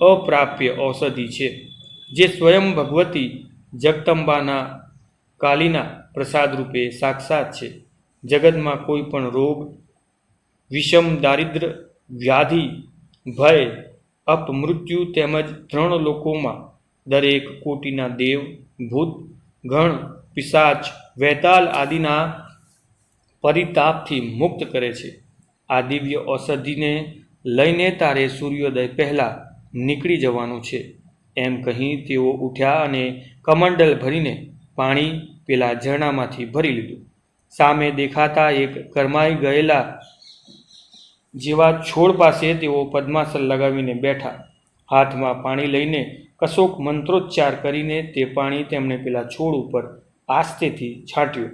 અપ્રાપ્ય ઔષધિ છે જે સ્વયં ભગવતી જગદંબાના કાલીના પ્રસાદ રૂપે સાક્ષાત છે. જગતમાં કોઈ પણ રોગ, વિષમ દારિદ્ર, વ્યાધિ, ભય, અપમૃત્યુ તેમજ 3 લોકોમાં દરેક કોટીના દેવ, ભૂત, ગણ, પિશાચ, વૈતાલ આદિના પરિતાપથી મુક્ત કરે છે. આ દિવ્ય ઔષધિને લઈને તારે સૂર્યોદય પહેલાં નીકળી જવાનું છે. એમ કહી તેઓ ઉઠ્યા અને કમંડલ ભરીને પાણી પેલા ઝરણામાંથી ભરી લીધું. સામે દેખાતા એક કરમાઈ ગયેલા જેવા છોડ પાસે તેઓ પદ્માસન લગાવીને બેઠા. હાથમાં પાણી લઈને કશોક મંત્રોચ્ચાર કરીને તે પાણી તેમણે પેલા છોડ ઉપર આસ્તેથી છાંટ્યું.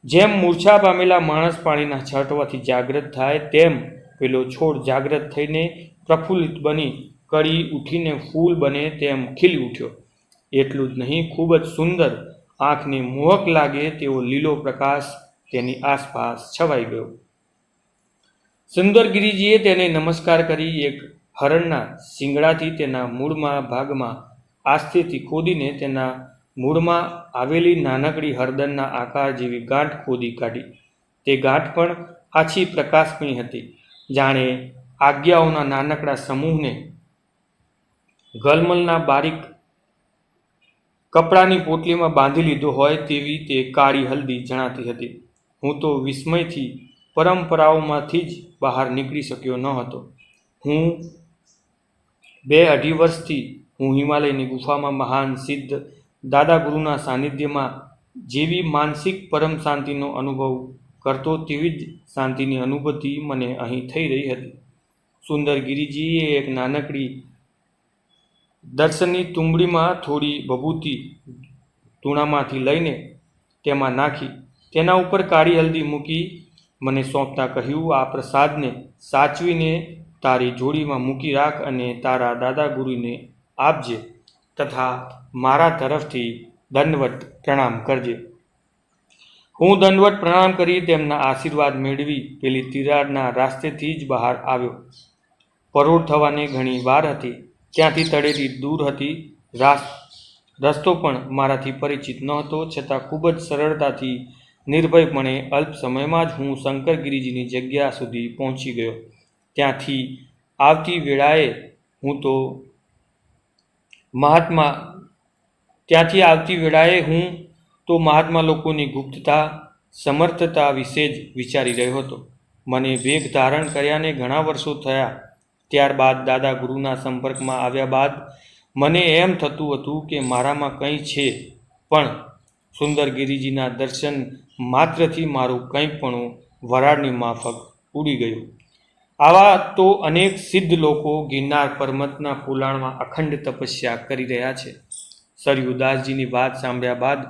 જેમ મૂર્છા પામેલા માણસ પાણીના છાંટવાથી જાગૃત થાય તેમ પેલો છોડ જાગૃત થઈને પ્રફુલ્લિત બની કળી ઉઠીને ફૂલ બને તેમ ખીલી ઉઠ્યો. એટલું જ નહીં, ખૂબ જ સુંદર, આંખને મોહક લાગે તેવો લીલો પ્રકાશ તેની આસપાસ છવાઈ ગયો. સુંદરગીરીજીએ તેને નમસ્કાર કરી એક હરણના શિંગડાથી તેના મૂળમાં ભાગમાં આસ્થેથી ખોદીને તેના મૂળમાં આવેલી નાનકડી હળદરના આકાર જેવી ગાંઠ ખોદી કાઢી. તે ગાંઠ પણ આછી પ્રકાશમય હતી, જાણે આજ્ઞાઓના નાનકડા સમૂહને ગલમલના બારીક કપડાની પોટલીમાં બાંધી લીધો હોય તેવી તે કાળી હલ્દી જણાતી હતી. હું તો વિસ્મયથી પરંપરાઓમાંથી જ બહાર નીકળી શક્યો ન હતો. 2-2.5 વર્ષથી હું હિમાલયની ગુફામાં મહાન સિદ્ધ દાદાગુરુના સાનિધ્યમાં જેવી માનસિક પરમ શાંતિનો અનુભવ કરતો તેવી જ શાંતિની અનુભૂતિ મને અહીં થઈ રહી હતી. સુંદરગીરીજીએ એક નાનકડી દર્શનની તુંબડીમાં થોડી ભભૂતિ ધૂણામાંથી લઈને તેમાં નાખી તેના ઉપર કાળી હલ્દી મૂકી મને સોંપતા કહ્યું, આ પ્રસાદને સાચવીને તારી જોડીમાં મૂકી રાખ અને તારા દાદાગુરુને આપજે તથા મારા તરફથી દંડવત પ્રણામ કરજે. હું દંડવત પ્રણામ કરી તેમના આશીર્વાદ મેળવી પેલી તિરાડના રાસ્તેથી જ બહાર આવ્યો. પરોઢ થવાને ઘણી વાર હતી. ત્યાંથી તળેટી દૂર હતી. રસ્તો પણ મારાથી પરિચિત નહોતો, છતાં ખૂબ જ સરળતાથી નિર્ભયપણે અલ્પ સમયમાં જ હું શંકરગીરીજીની જગ્યા સુધી પહોંચી ગયો. ત્યાંથી આવતી વેળાએ હું તો મહાત્મા લોકોની ગુપ્તતા, સમર્થતા વિશે જ વિચારી રહ્યો હતો. મને વેગ ધારણ કર્યાને ઘણા વર્ષો થયા. ત્યારબાદ દાદા ગુરુના સંપર્કમાં આવ્યા બાદ મને એમ થતું હતું કે મારામાં કંઈ છે, પણ સુંદરગીરીજીના દર્શન માત્રથી મારું કંઈપણું વરાળની માફક ઉડી ગયું. આવા તો અનેક સિદ્ધ લોકો ગિરનાર પર્વતના પોલાણમાં અખંડ તપસ્યા કરી રહ્યા છે. સરયુદાસજીની વાત સાંભળ્યા બાદ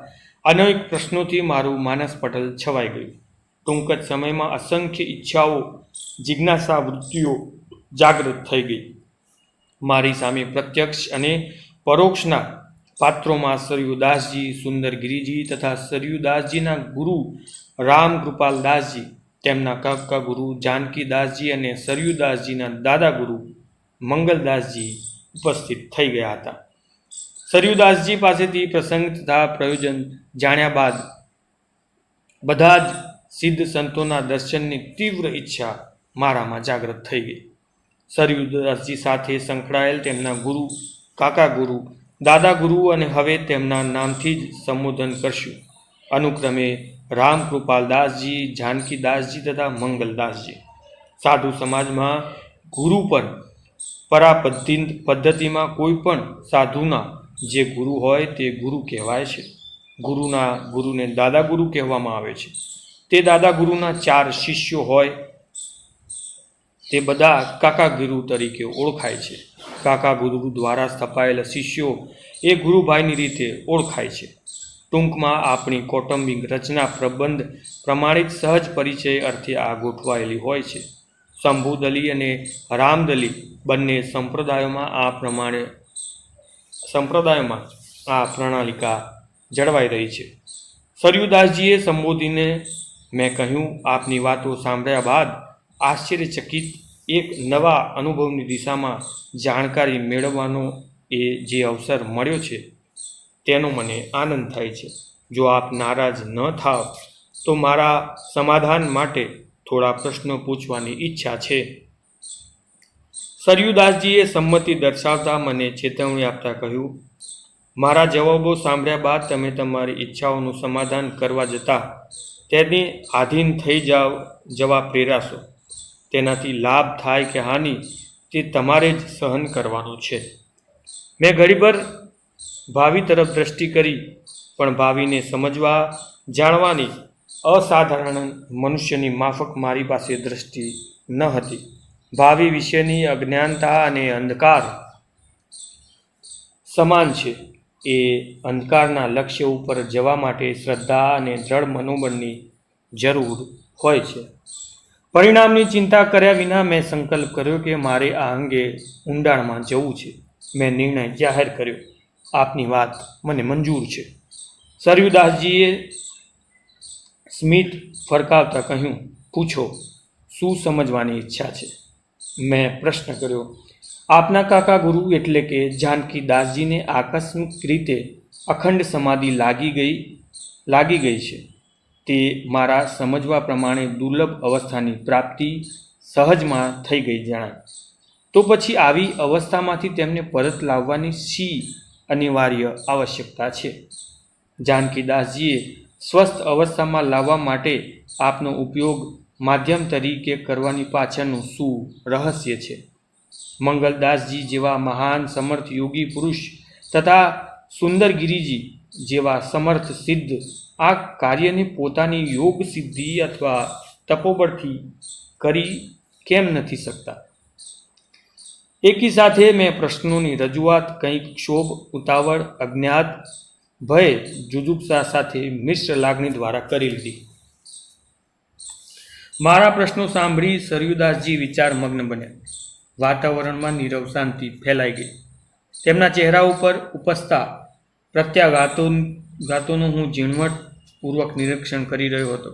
અનેક પ્રશ્નોથી મારું માનસ પટલ છવાઈ ગયું. ટૂંક જ સમયમાં અસંખ્ય ઈચ્છાઓ, જિજ્ઞાસા વૃત્તિઓ જાગૃત થઈ ગઈ. મારી સામે પ્રત્યક્ષ અને પરોક્ષના પાત્રોમાં સરયુદાસજી, સુંદરગીરીજી તથા સરયુદાસજીના ગુરુ રામકૃપાલદાસજી, તેમના કાકા ગુરુ જાનકીદાસજી અને સરયુદાસજીના દાદા ગુરુ મંગલદાસજી ઉપસ્થિત થઈ ગયા હતા. સરયુદાસજી પાસેથી પ્રસંગ તથા પ્રયોજન જાણ્યા બાદ બધા જ સિદ્ધ સંતોના દર્શનની તીવ્ર ઈચ્છા મારામાં જાગૃત થઈ ગઈ. સરયુદાસજી સાથે સંકળાયેલ તેમના ગુરુ, કાકા ગુરુ, દાદા ગુરુ અને હવે તેમના નામથી જ સંબોધન કરશું, અનુક્રમે રામકૃપાલદાસજી, જાનકીદાસજી તથા મંગલદાસજી. સાધુ સમાજમાં ગુરુ પર પદ્ધતિમાં કોઈ પણ સાધુના જે ગુરુ હોય તે ગુરુ કહેવાય છે. ગુરુને દાદા ગુરુ કહેવામાં આવે છે. તે દાદા ગુરુના 4 શિષ્યો હોય તે બધા કાકા ગુરુ તરીકે ઓળખાય છે. કાકા ગુરુ દ્વારા સ્થપાયેલા શિષ્યો એ ગુરુભાઈની રીતે ઓળખાય છે. ટૂંકમાં આપણી કૌટુંબિક રચના પ્રબંધ પ્રમાણિત સહજ પરિચય અર્થે આ ગોઠવાયેલી હોય છે. શંભુદલી અને રામદલી બંને સંપ્રદાયોમાં આ પ્રણાલિકા જળવાઈ રહી છે. સરયુદાસજીએ સંબોધીને મેં કહ્યું, આપની વાતો સાંભળ્યા બાદ આશ્ચર્યચકિત એક નવા અનુભવની દિશામાં જાણકારી મેળવવાનો જે અવસર મળ્યો છે તેનો મને આનંદ થાય છે. જો આપ નારાજ ન થાવ તો મારા સમાધાન માટે થોડા પ્રશ્નો પૂછવાની ઈચ્છા છે. સરયુદાસજીએ સંમતિ દર્શાવતા મને ચેતવણી આપતા કહ્યું, મારા જવાબો સાંભળ્યા બાદ તમે તમારી ઈચ્છાઓનું સમાધાન કરવા જતાં તેની આધીન થઈ જવા પ્રેરાશો. તેનાથી લાભ થાય કે હાનિ તે તમારે જ સહન કરવાનું છે. મેં ઘડીભર ભાવિ તરફ દ્રષ્ટિ કરી, પણ ભાવિને સમજવા જાણવાની અસાધારણ મનુષ્યની માફક મારી પાસે દ્રષ્ટિ ન હતી. ભાવિ વિશેની અજ્ઞાનતા અને અંધકાર સમાન છે. એ અંધકારના લક્ષ્ય ઉપર જવા માટે શ્રદ્ધા અને દ્રઢ મનોબળની જરૂર હોય છે. પરિણામની ચિંતા કર્યા વિના મેં સંકલ્પ કર્યો કે મારે આ અંગે ઊંડાણમાં જવું છે. મેં નિર્ણય જાહેર કર્યો, આપની વાત મને મંજૂર છે. સરયુદાસજીએ સ્મિત ફરકાવતા કહ્યું, પૂછો, શું સમજવાની ઈચ્છા છે? મેં પ્રશ્ન કર્યો, આપના કાકા ગુરુ એટલે કે જાનકીદાસજીને આકસ્મિક રીતે અખંડ સમાધિ લાગી ગઈ છે. તે મારા સમજવા પ્રમાણે દુર્લભ અવસ્થાની પ્રાપ્તિ સહજમાં થઈ ગઈ જણાય. તો પછી આવી અવસ્થામાંથી તેમને પરત લાવવાની શી અનિવાર્ય આવશ્યકતા છે? જાનકીદાસજીએ સ્વસ્થ અવસ્થામાં લાવવા માટે આપનો ઉપયોગ માધ્યમ તરીકે કરવાની પાછળનું શું રહસ્ય છે? મંગલદાસજી જેવા મહાન સમર્થ યોગી પુરુષ તથા સુંદરગીરીજી જેવા સમર્થ સિદ્ધ આ કાર્યને પોતાની યોગ સિદ્ધિ અથવા તપોબળથી કરી કેમ નથી શકતા? એકી સાથે મેં પ્રશ્નોની રજૂઆત કંઈક ક્ષોભ, ઉતાવળ, અજ્ઞાત, ભય, જુજુપ્સા સાથે મિશ્ર લાગણી દ્વારા કરી લીધી. મારા પ્રશ્નો સાંભળી સરયુદાસજી વિચારમગ્ન બન્યા. વાતાવરણમાં નીરવ શાંતિ ફેલાઈ ગઈ. તેમના ચહેરા ઉપર ઉપસતા પ્રત્યાઘાતોનું હું ઝીણવટપૂર્વક નિરીક્ષણ કરી રહ્યો હતો.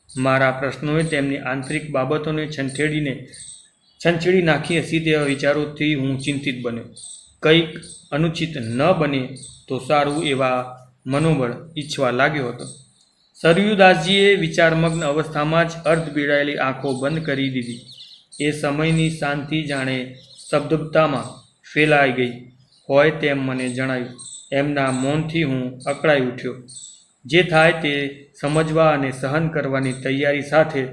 મારા પ્રશ્નોએ તેમની આંતરિક બાબતોને છંછેડી નાખી હશે તેવા વિચારોથી હું ચિંતિત બન્યો. કંઈક અનુચિત ન બને તો સારું એવા મનોબળ ઈચ્છવા લાગ્યો હતો. સરયુદાસજીએ વિચારમગ્ન અવસ્થામાં જ અર્ધ પીડાયેલી આંખો બંધ કરી દીધી. એ સમયની શાંતિ જાણે સ્તબ્ધતામાં ફેલાઈ ગઈ હોય તેમ મને જણાયું. એમના મૌનથી હું અકળાઈ ઉઠ્યો. જે થાય તે સમજવા અને સહન કરવાની તૈયારી સાથે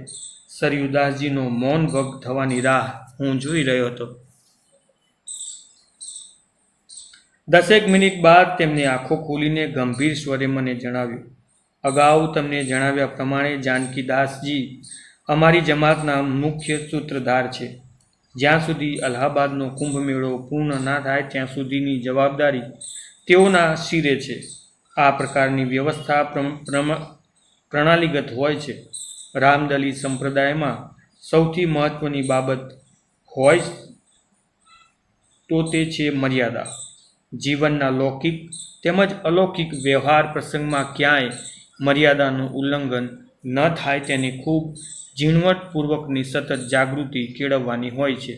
સરયુદાસજીનો મૌન ભંગ થવાની રાહ હું જોઈ રહ્યો હતો. 10 મિનિટ બાદ તેમણે આંખો ખોલીને ગંભીર સ્વરે મને જણાવ્યું, અગાઉ તમને જણાવ્યા પ્રમાણે જાનકીદાસજી અમારી જમાતના મુખ્ય સૂત્રધાર છે. જ્યાં સુધી અલ્હાબાદનો કુંભ મેળો પૂર્ણ ના થાય ત્યાં સુધીની જવાબદારી તેઓના શિરે છે. આ પ્રકારની વ્યવસ્થા પ્રણાલીગત હોય છે. રામદલી સંપ્રદાયમાં સૌથી મહત્વની બાબત હોય તો તે છે મર્યાદા. જીવનના લૌકિક તેમજ અલૌકિક વ્યવહાર પ્રસંગમાં ક્યાંય મર્યાદાનું ઉલ્લંઘન ન થાય તેની ખૂબ ઝીણવટપૂર્વકની સતત જાગૃતિ કેળવવાની હોય છે.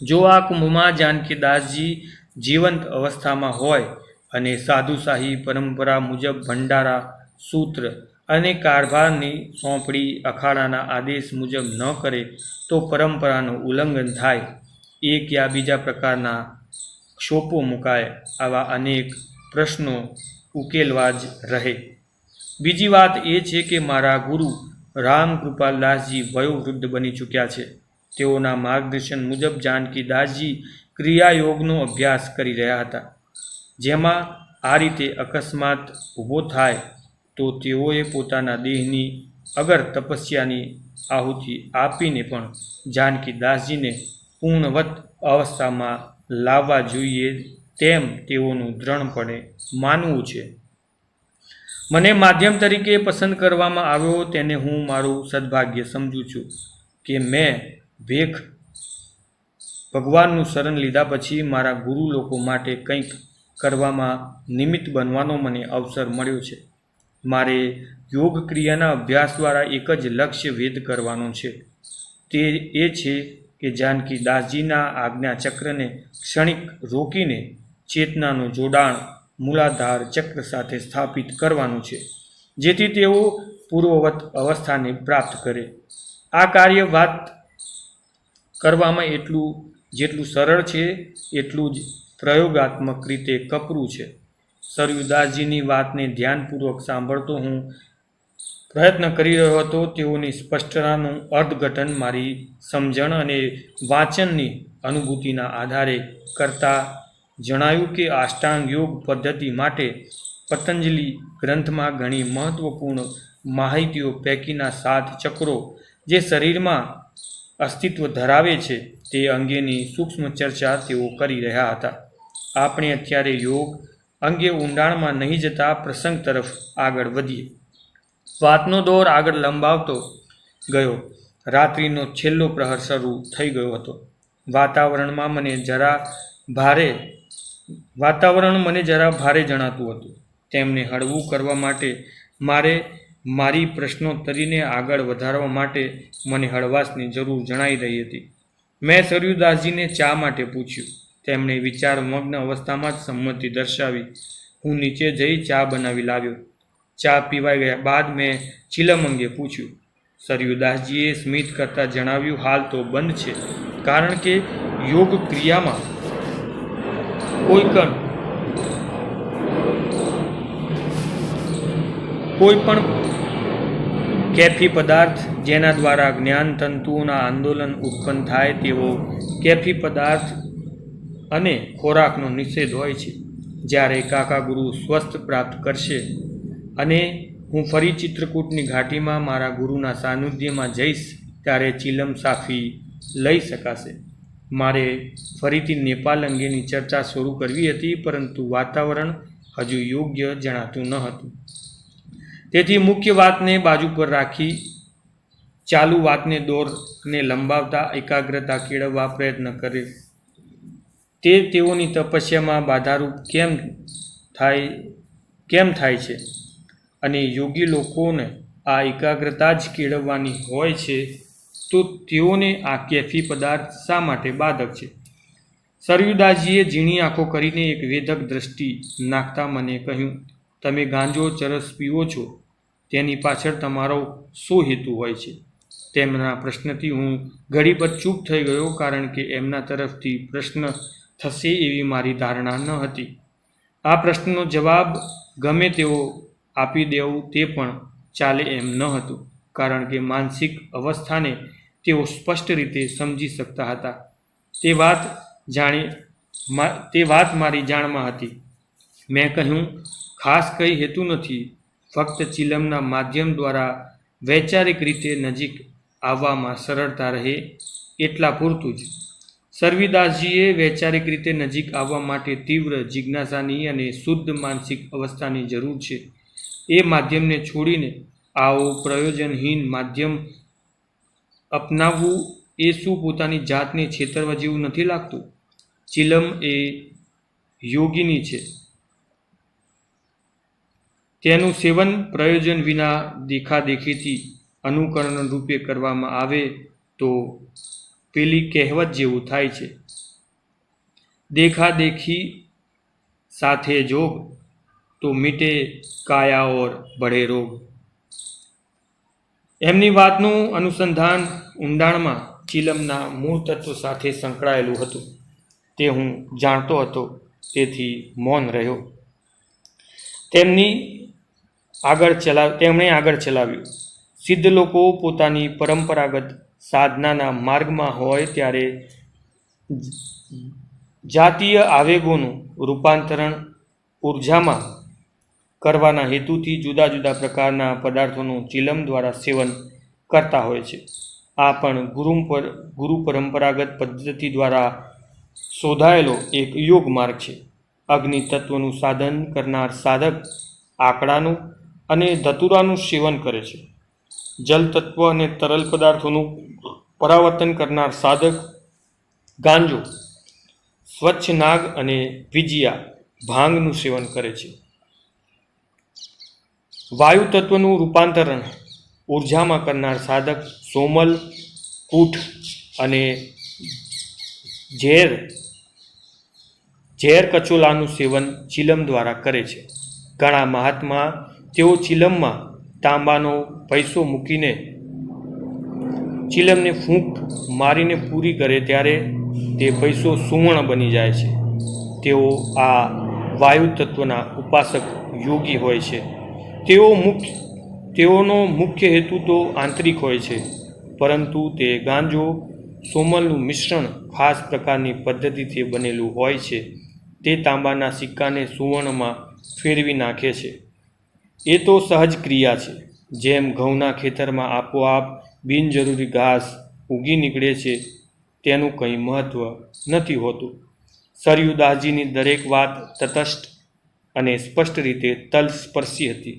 જો આ કુંભમાં જાનકીદાસજી જીવંત અવસ્થામાં હોય અને સાધુશાહી પરંપરા મુજબ ભંડારા, સૂત્ર અને કારભારની સોંપણી અખાડાના આદેશ મુજબ ન કરે તો પરંપરાનું ઉલ્લંઘન થાય. એક યા બીજા પ્રકારના ક્ષોભો મુકાય. આવા અનેક પ્રશ્નો ઉકેલવા જ રહે. બીજી વાત એ છે કે મારા ગુરુ રામકૃપાલદાસજી વયોવૃદ્ધ બની ચૂક્યા છે. તેઓના માર્ગદર્શન મુજબ જાનકીદાસજી ક્રિયાયોગનો અભ્યાસ કરી રહ્યા હતા. જેમાં આ રીતે અકસ્માત ઊભો થાય તો તેઓએ પોતાના દેહની અગર તપસ્યાની આહુતિ આપીને પણ જાનકીદાસજીને પૂર્ણવત અવસ્થામાં લાવવા જોઈએ તેમ તેઓનું દ્રઢપણે માનવું છે. મને માધ્યમ તરીકે પસંદ કરવામાં આવ્યો તેને હું મારું સદભાગ્ય સમજું છું કે મેં ભગવાનનું શરણ લીધા પછી મારા ગુરુ લોકો માટે કંઈક કરવામાં નિમિત્ત બનવાનો મને અવસર મળ્યો છે. મારે યોગ ક્રિયાના અભ્યાસ દ્વારા એક જ લક્ષ્ય વેદ કરવાનો છે. તે એ છે કે જાનકીદાસજીના આજ્ઞા ચક્રને ક્ષણિક રોકીને ચેતનાનું જોડાણ મૂલાધાર ચક્ર સાથે સ્થાપિત કરવાનું છે, જેથી તેઓ પૂર્વવત અવસ્થાને પ્રાપ્ત કરે. આ કાર્ય વાત કરવામાં જેટલું સરળ છે એટલું જ પ્રયોગાત્મક રીતે કપરું છે. સરયુદાસજીની વાતને ધ્યાનપૂર્વક સાંભળતો હું પ્રયત્ન કરી રહ્યો હતો. તેઓની સ્પષ્ટતાનું અર્થઘટન મારી સમજણ અને વાંચનની અનુભૂતિના આધારે કરતા જણાયું કે અષ્ટાંગ યોગ પદ્ધતિ માટે પતંજલિ ગ્રંથમાં ઘણી મહત્વપૂર્ણ માહિતીઓ પૈકીના 7 ચક્રો જે શરીરમાં અસ્તિત્વ ધરાવે છે તે અંગેની સૂક્ષ્મ ચર્ચા તેઓ કરી રહ્યા હતા. આપણે અત્યારે યોગ અંગે ઊંડાણમાં નહીં જતા પ્રસંગ તરફ આગળ વધીએ. વાતનો દોર આગળ લંબાવતો ગયો. રાત્રિનો છેલ્લો પ્રહર શરૂ થઈ ગયો હતો. વાતાવરણ મને જરા ભારે જણાતું હતું. તેમને હળવું કરવા માટે મારી પ્રશ્નોત્તરીને આગળ વધારવા માટે મને હળવાશની જરૂર જણાઈ રહી હતી. મેં સરયુદાસજીને ચા માટે પૂછ્યું. તેમણે વિચારમગ્ન અવસ્થામાં જ સંમતિ દર્શાવી. હું નીચે જઈ ચા બનાવી લાવ્યો. ચા પીવાઈ ગયા બાદ મેં ચિલમ અંગે પૂછ્યું. સરયુદાસજીએ સ્મિત કરતાં જણાવ્યું, હાલ તો બંધ છે, કારણ કે યોગ ક્રિયામાં કોઈ પણ કેફી પદાર્થ જેના દ્વારા જ્ઞાન તંતુઓના આંદોલન ઉત્પન્ન થાય તેવો કેફી પદાર્થ અને ખોરાકનો નિષેધ હોય છે. જ્યારે કાકા ગુરુ સ્વસ્થ પ્રાપ્ત કરશે અને હું ફરી ચિત્રકૂટની ઘાટીમાં મારા ગુરુના સાનિધ્યમાં જઈશ ત્યારે ચિલમ સાફી લઈ શકાશે. મારે ફરીથી નેપાલ અંગેની ચર્ચા શરૂ કરવી હતી, પરંતુ વાતાવરણ હજુ યોગ્ય જણાતું ન હતું. તેથી મુખ્ય વાતને બાજુ પર રાખી ચાલુ વાતને દોરને લંબાવતા એકાગ્રતા કેળવવા પ્રયત્ન કર્યો. તે તેઓની તપસ્યામાં બાધારૂપ કેમ થાય છે અને યોગી લોકોને આ એકાગ્રતા જ કેળવવાની હોય છે, તો તેઓને આ કેફી પદાર્થ શા માટે બાધક છે? સરયુદાસજીએ ઝીણી આંખો કરીને એક વેધક દ્રષ્ટિ નાખતા મને કહ્યું, તમે ગાંજો ચરસ પીવો છો તેની પાછળ તમારો શું હેતુ હોય છે? તેમના પ્રશ્નથી હું ઘડીભર ચૂપ થઈ ગયો, કારણ કે એમના તરફથી પ્રશ્ન થશે એવી મારી ધારણા ન હતી. આ પ્રશ્નનો જવાબ ગમે તેવો આપી દેવું તે પણ ચાલે એમ ન હતું, કારણ કે માનસિક અવસ્થાને તેઓ સ્પષ્ટ રીતે સમજી શકતા હતા. તે વાત મારી જાણમાં હતી. મેં કહ્યું, ખાસ કંઈ હેતુ નથી, ફક્ત ચિલમના માધ્યમ દ્વારા વૈચારિક રીતે નજીક આવવામાં સરળતા રહે એટલા પૂરતું જ. સરવીદાસજીએ વૈચારિક રીતે નજીક આવવા માટે તીવ્ર જિજ્ઞાસાની અને શુદ્ધ માનસિક અવસ્થાની જરૂર છે. એ માધ્યમને છોડીને આવો પ્રયોજનહીન માધ્યમ અપનાવવું એ શું પોતાની જાતને છેતરવા જેવું નથી લાગતું? ચિલમ એ યોગિની છે. તેનું સેવન પ્રયોજન વિના દેખાદેખીથી અનુકરણ રૂપે કરવામાં આવે તો પેલી કહેવત જેવું થાય છે, દેખાદેખી સાથે જોગ તો મીટે કાયા ઓર બઢે રોગ. એમની વાતનું અનુસંધાન ઊંડાણમાં ચિલમના મૂળ તત્વ સાથે સંકળાયેલું હતું. તે હું જાણતો હતો, તેથી મૌન રહ્યો. તેમણે આગળ ચલાવ્યું. સિદ્ધ લોકો પોતાની પરંપરાગત સાધનાના માર્ગમાં હોય ત્યારે જાતીય આવેગોનું રૂપાંતરણ ઉર્જામાં કરવાના હેતુથી જુદા જુદા પ્રકારના પદાર્થોનું ચિલમ દ્વારા સેવન કરતા હોય છે. આ પણ ગુરુ પરંપરાગત પદ્ધતિ દ્વારા શોધાયેલો એક યોગ માર્ગ છે. અગ્નિ તત્વનું સાધન કરનાર સાધક આકડાનું અને ધતુરાનું સેવન કરે છે. જલ તત્વ અને તરલ પદાર્થોનું પરાવર્તન કરનાર સાધક ગાંજો, સ્વચ્છ નાગ અને વિજયા ભાંગનું સેવન કરે છે. વાયુ તત્વનું રૂપાંતરણ ઉર્જામાં કરનાર સાધક સોમલ, કૂઠ અને ઝેર કચોલાનું સેવન ચિલમ દ્વારા કરે છે. ઘણા મહાત્મા તેઓ ચિલમમાં તાંબાનો પૈસો મૂકીને ચિલમને ફૂંક મારીને પૂરી કરે ત્યારે તે પૈસો સુવર્ણ બની જાય છે. તેઓ આ વાયુ તત્વના ઉપાસક યોગી હોય છે. તેઓનો મુખ્ય હેતુ તો આંતરિક હોય છે, પરંતુ તે ગાંજો સોમલનું મિશ્રણ ખાસ પ્રકારની પદ્ધતિથી બનેલું હોય છે. તે તાંબાના સિક્કાને સુવર્ણમાં ફેરવી નાખે છે. એ તો સહજ ક્રિયા છે. જેમ ઘઉંના ખેતરમાં આપોઆપ બિનજરૂરી ઘાસ ઉગી નીકળે છે, તેનું કંઈ મહત્ત્વ નથી હોતું. સરયુદાસજીની દરેક વાત તટસ્થ અને સ્પષ્ટ રીતે તલસ્પર્શી હતી.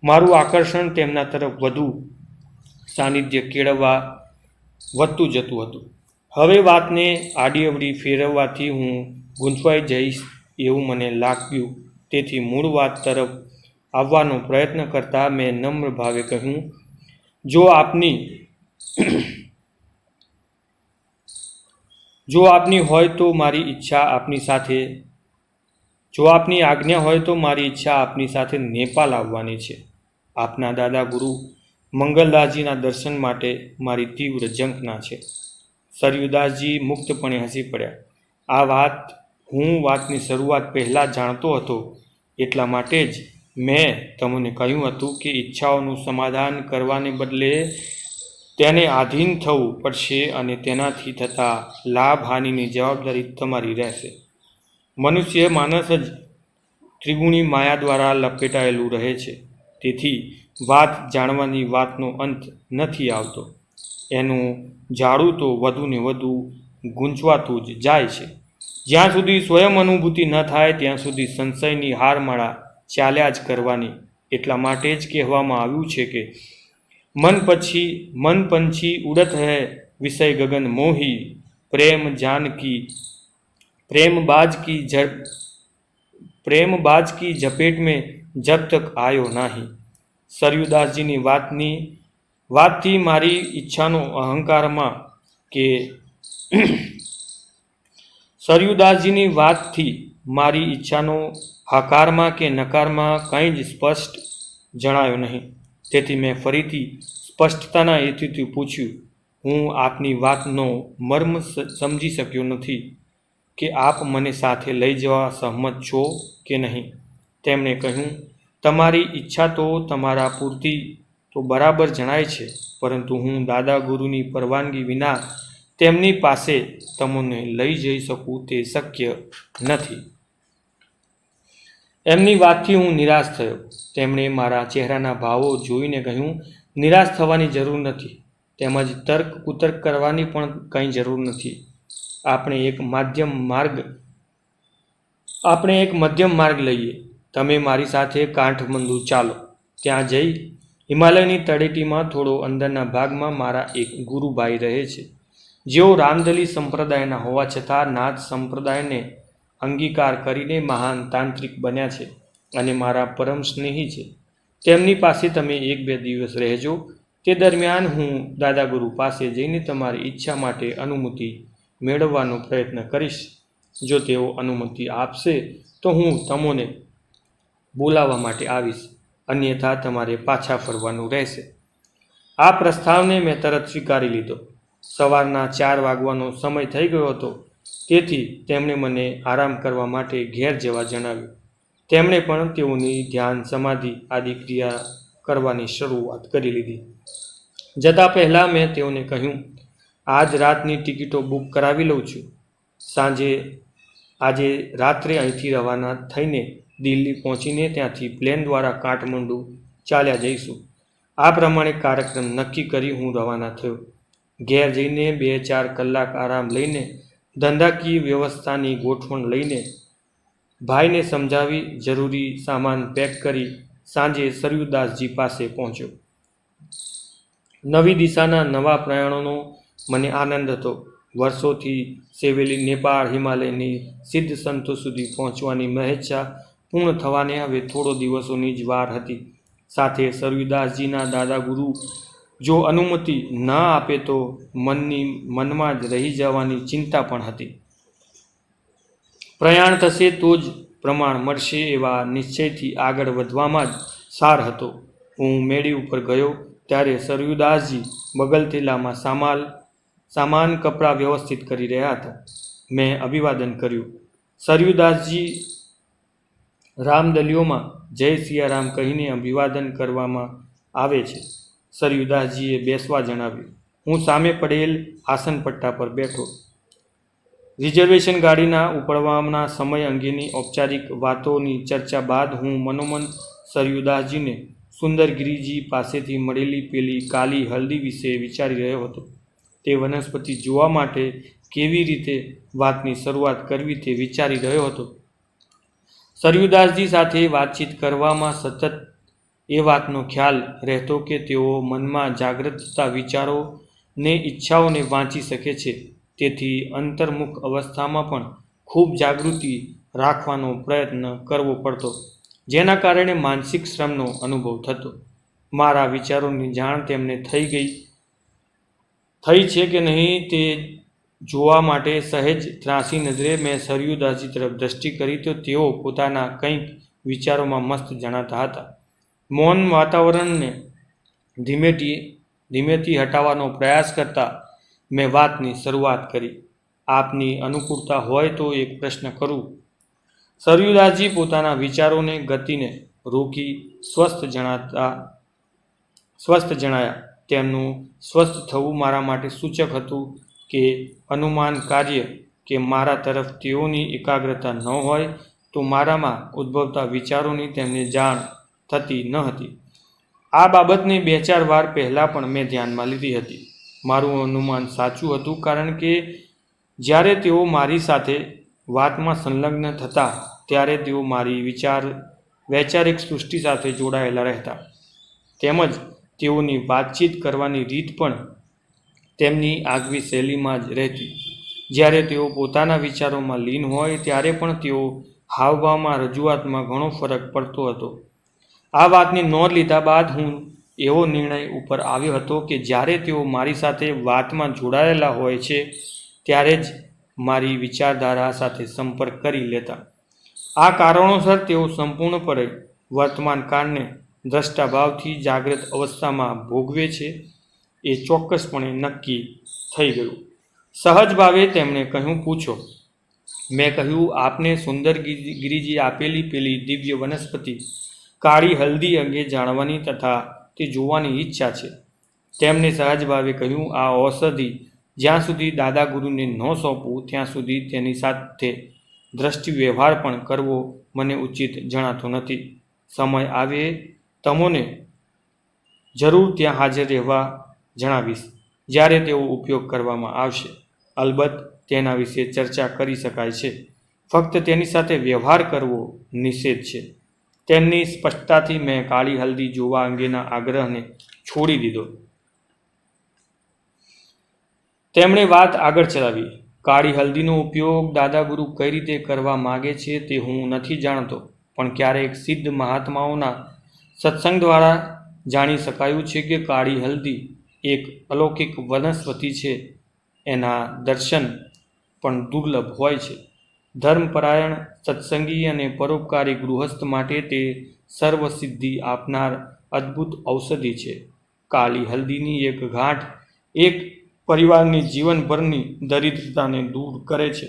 મારું આકર્ષણ તેમના તરફ વધુ સાનિધ્ય કેળવવા વધતું જતું હતું. હવે વાતને આડીઅવળી ફેરવવાથી હું ગૂંચવાઈ જઈશ એવું મને લાગ્યું. તેથી મૂળ વાત તરફ આવવાનો પ્રયત્ન કરતાં મેં નમ્ર ભાવે કહ્યું, જો આપની હોય તો મારી ઈચ્છા આપની સાથે જો આપની આજ્ઞા હોય તો મારી ઈચ્છા આપની સાથે નેપાળ આવવાની છે. આપના દાદા ગુરુ મંગલદાસજીના દર્શન માટે મારી તીવ્ર ઝંખના છે. સરયુદાસજી મુક્તપણે હસી પડ્યા. હું વાતની શરૂઆત પહેલાં જાણતો હતો, એટલા માટે જ મેં તમને કહ્યું હતું કે ઈચ્છાઓનું સમાધાન કરવાને બદલે તેને આધીન થવું પડશે અને તેનાથી થતા લાભ હાનિની જવાબદારી તમારી રહેશે. મનુષ્ય માનસ જ ત્રિગુણી માયા દ્વારા લપેટાયેલું રહે છે. તેથી વાત જાણવાની વાતનો અંત નથી આવતો. એનું જાળું તો વધુને વધુ ગૂંચવાતું જ જાય છે. જ્યાં સુધી સ્વયં અનુભૂતિ ન થાય ત્યાં સુધી સંશયની હારમાળા ચાલ્યા જ કરવાની. એટલા માટે જ કહેવામાં આવ્યું છે કે મન પંછી ઉડત હૈ વિષય ગગન મોહી, प्रेम बाज की झपेट में जब तक आयो नहीं. સરયુદાસજીની વાતથી મારી ઈચ્છાનો અહંકારમાં કે સરયુદાસજીની વાતથી મારી ઈચ્છાનો હકારમાં કે નકારમાં કંઈ જ સ્પષ્ટ જણાયો નહીં. તેથી મેં ફરીથી સ્પષ્ટતાના હેતુથી પૂછ્યું, હું આપની વાતનો મર્મ સમજી શક્યો નથી કે આપ મને સાથે લઈ જવા સહમત છો કે નહીં. તેમણે કહ્યું, તમારી ઈચ્છા તો તમારા પૂરતી તો બરાબર જણાય છે, પરંતુ હું દાદા ગુરુની પરવાનગી વિના તેમની પાસે તમને લઈ જઈ શકું તે શક્ય નથી. એમની વાતથી હું નિરાશ થયો. તેમણે મારા ચહેરાના ભાવો જોઈને કહ્યું, નિરાશ થવાની જરૂર નથી, તેમજ તર્ક કુતર્ક કરવાની પણ કંઈ જરૂર નથી. આપણે એક મધ્યમ માર્ગ લઈએ. તમે મારી સાથે કાઠમંડુ ચાલો. ત્યાં જઈ હિમાલયની તળેટીમાં થોડો અંદરના ભાગમાં મારા એક ગુરુભાઈ રહે છે, જેઓ રામદલી સંપ્રદાયના હોવા છતાં નાથ સંપ્રદાયને અંગીકાર કરીને મહાન તાંત્રિક બન્યા છે અને મારા પરમ સ્નેહી છે. તેમની પાસે તમે 1-2 દિવસ રહેજો. તે દરમિયાન હું દાદા ગુરુ પાસે જઈને તમારી ઈચ્છા માટે અનુમતિ મેળવવાનો પ્રયત્ન કરીશ. જો તેઓ અનુમતિ આપશે તો હું તમને બોલાવવા માટે આવીશ, અન્યથા તમારે પાછા ફરવાનું રહેશે. આ પ્રસ્તાવને મેં તરત સ્વીકારી લીધો. સવારના 4 વાગવાનો સમય થઈ ગયો હતો, તેથી તેમણે મને આરામ કરવા માટે ઘેર જવા જણાવ્યું. તેમણે પણ તેઓની ધ્યાન સમાધિ આદિ ક્રિયા કરવાની શરૂઆત કરી લીધી. જતાં પહેલાં મેં તેઓને કહ્યું, આજ રાતની ટિકિટો બુક કરાવી લઉં છું. આજે રાત્રે અહીંથી રવાના થઈને દિલ્હી પહોંચીને ત્યાંથી પ્લેન દ્વારા કાઠમંડુ ચાલ્યા જઈશું. આ પ્રમાણે કાર્યક્રમ નક્કી કરી હું રવાના થયો. ઘેર જઈને 2-4 કલાક આરામ લઈને ધંધાકીય વ્યવસ્થાની ગોઠવણ લઈને ભાઈને સમજાવી જરૂરી સામાન પેક કરી સાંજે સરયુદાસજી પાસે પહોંચ્યો. નવી દિશાના નવા પ્રયાણોનો મને આનંદ હતો. વર્ષોથી સેવેલી નેપાળ હિમાલયની સિદ્ધ સંતો સુધી પહોંચવાની મહેચ્છા પૂર્ણ થવાને હવે થોડો દિવસોની જ વાર હતી. સાથે સરયુદાસજીના દાદા ગુરુ જો અનુમતિ ન આપે તો મનમાં જ રહી જવાની ચિંતા પણ હતી. પ્રયાણ થશે તો જ પ્રમાણ મળશે એવા નિશ્ચયથી આગળ વધવામાં જ સાર હતો. હું મેળી ઉપર ગયો ત્યારે સરયુદાસજી બગલથેલામાં સામાન કપડાં વ્યવસ્થિત કરી રહ્યા હતા. મેં અભિવાદન કર્યું. સરયુદાસજી રામદલીઓમાં જય સિયારામ કહીને અભિવાદન કરવામાં આવે છે. સરયુદાસજીએ બેસવા જણાવ્યું. હું સામે પડેલ આસન પટ્ટા પર બેઠો. રિઝર્વેશન ગાડીના ઉપડવાના સમય અંગેની ઔપચારિક વાતોની ચર્ચા બાદ હું મનોમન સરયુદાસજીને સુંદરગીરીજી પાસેથી મળેલી પેલી કાલી હલ્દી વિશે વિચારી રહ્યો હતો. તે વનસ્પતિ જોવા માટે કેવી રીતે વાતની શરૂઆત કરવી તે વિચારી રહ્યો હતો. સરયુદાસજી સાથે વાતચીત કરવામાં સતત એ વાતનો ખ્યાલ રહેતો કે તેઓ મનમાં જાગૃત થતા વિચારો ને ઈચ્છાઓને વાંચી શકે છે. તેથી અંતર્મુખ અવસ્થામાં પણ ખૂબ જાગૃતિ રાખવાનો પ્રયત્ન કરવો પડતો, જેના કારણે માનસિક શ્રમનો અનુભવ થતો. મારા વિચારોની જાણ તેમને થઈ છે કે નહીં તે જોવા માટે સહેજ ત્રાસી નજરે મેં સરયુદાસજી તરફ દ્રષ્ટિ કરી તો તેઓ પોતાના કંઈક વિચારોમાં મસ્ત જણાતા હતા. મૌન વાતાવરણને ધીમેથી હટાવવાનો પ્રયાસ કરતા મેં વાતની શરૂઆત કરી. આપની અનુકૂળતા હોય તો એક પ્રશ્ન કરું. સરયુદાસજી પોતાના વિચારોને ગતિને રોકી સ્વસ્થ જણાયા. તેમનું સ્વસ્થ થવું મારા માટે સૂચક હતું કે અનુમાન કાર્ય કે મારા તરફ તેઓની એકાગ્રતા ન હોય તો મારામાં ઉદ્ભવતા વિચારોની તેમને જાણ થતી ન હતી. આ બાબતને 2-4 વાર પહેલાં પણ મેં ધ્યાનમાં લીધી હતી. મારું અનુમાન સાચું હતું, કારણ કે જ્યારે તેઓ મારી સાથે વાતમાં સંલગ્ન થતા ત્યારે તેઓ મારી વૈચારિક સૃષ્ટિ સાથે જોડાયેલા રહેતા. તેમજ તેઓની વાતચીત કરવાની રીત પણ તેમની આગવી શૈલીમાં જ રહેતી. જ્યારે તેઓ પોતાના વિચારોમાં લીન હોય ત્યારે પણ તેઓ હાવભાવમાં રજૂઆતમાં ઘણો ફરક પડતો હતો. આ વાતની નોંધ લીધા બાદ હું એવો નિર્ણય ઉપર આવ્યો હતો કે જ્યારે તેઓ મારી સાથે વાતમાં જોડાયેલા હોય છે ત્યારે જ મારી વિચારધારા સાથે સંપર્ક કરી લેતા. આ કારણોસર તેઓ સંપૂર્ણપણે વર્તમાન કાળને દ્રષ્ટાભાવથી જાગૃત અવસ્થામાં ભોગવે છે એ ચોક્કસપણે નક્કી થઈ ગયું. સહજ ભાવે તેમણે કહ્યું, પૂછો. મેં કહ્યું, આપને સુંદરગીરીજી આપેલી પેલી દિવ્ય વનસ્પતિ કાળી હલ્દી અંગે જાણવાની તથા તે જોવાની ઈચ્છા છે. તેમણે સહજભાવે કહ્યું, આ ઔષધિ જ્યાં સુધી દાદા ગુરુને ન સોંપું ત્યાં સુધી તેની સાથે દ્રષ્ટિ વ્યવહાર પણ કરવો મને ઉચિત જણાતો નથી. સમય આવે તમોને જરૂર ત્યાં હાજર રહેવા જણાવીશ, જ્યારે તેવો ઉપયોગ કરવામાં આવશે. અલબત્ત તેના વિશે ચર્ચા કરી શકાય છે, ફક્ત તેની સાથે વ્યવહાર કરવો નિષેધ છે. તેમની સ્પષ્ટતાથી મેં કાળી હલ્દી જોવા અંગેના આગ્રહને છોડી દીધો. તેમણે વાત આગળ ચલાવી, કાળી હલ્દીનો ઉપયોગ દાદાગુરુ કઈ રીતે કરવા માગે છે તે હું નથી જાણતો, પણ ક્યારેક સિદ્ધ મહાત્માઓના સત્સંગ દ્વારા જાણી શકાયું છે કે કાળી હલ્દી એક અલૌકિક વનસ્પતિ છે. એના દર્શન પણ દુર્લભ હોય છે. ધર્મપરાયણ, સત્સંગી અને પરોપકારી ગૃહસ્થ માટે તે સર્વસિદ્ધિ આપનાર અદ્ભુત ઔષધિ છે. કાળી હલ્દીની એક ગાંઠ એક પરિવારની જીવનભરની દરિદ્રતાને દૂર કરે છે.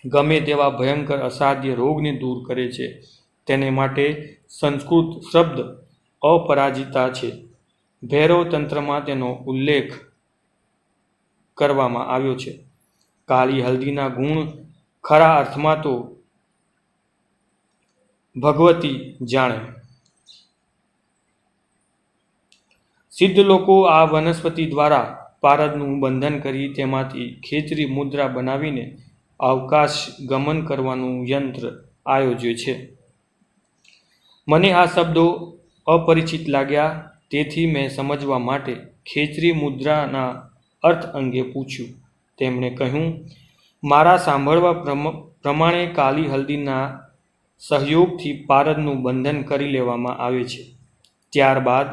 ગમે તેવા ભયંકર અસાધ્ય રોગને દૂર કરે છે. તેને માટે સંસ્કૃત શબ્દ અપરાજિતા છે. ભૈરવ તંત્રમાં તેનો ઉલ્લેખ કરવામાં આવ્યો છે. કાળી હલ્દીના ગુણ ખરા અર્થમાં તો ભગવતી જાણે. સિદ્ધ લોકો આ વનસ્પતિ દ્વારા પારદનું બંધન કરી તેમાંથી ખેચરી મુદ્રા બનાવીને અવકાશ ગમન કરવાનું યંત્ર આયોજ્યું છે. મને આ શબ્દો અપરિચિત લાગ્યા, તેથી મેં સમજવા માટે ખેચરી મુદ્રાના અર્થ અંગે પૂછ્યું. તેમણે કહ્યું, મારા સાંભળવા પ્રમાણે કાળી હલ્દીના સહયોગથી પારદનું બંધન કરી લેવામાં આવે છે. ત્યારબાદ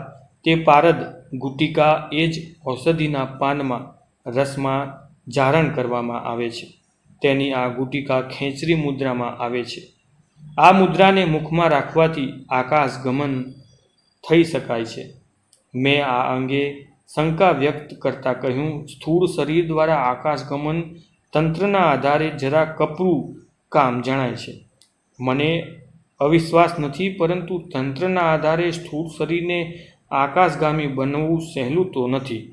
તે પારદ ગુટિકા એ જ ઔષધિના પાનમાં રસમાં જારણ કરવામાં આવે છે. તેની આ ગુટિકા ખેંચરી મુદ્રામાં આવે છે. આ મુદ્રાને મુખમાં રાખવાથી આકાશ ગમન થઈ શકાય છે. મેં આ અંગે શંકા વ્યક્ત કરતા કહ્યું, સ્થૂળ શરીર દ્વારા આકાશગમન તંત્રના આધારે જરા કપરું કામ જણાય છે. મને અવિશ્વાસ નથી, પરંતુ તંત્રના આધારે સ્થૂળ શરીરને આકાશગામી બનવું સહેલું તો નથી.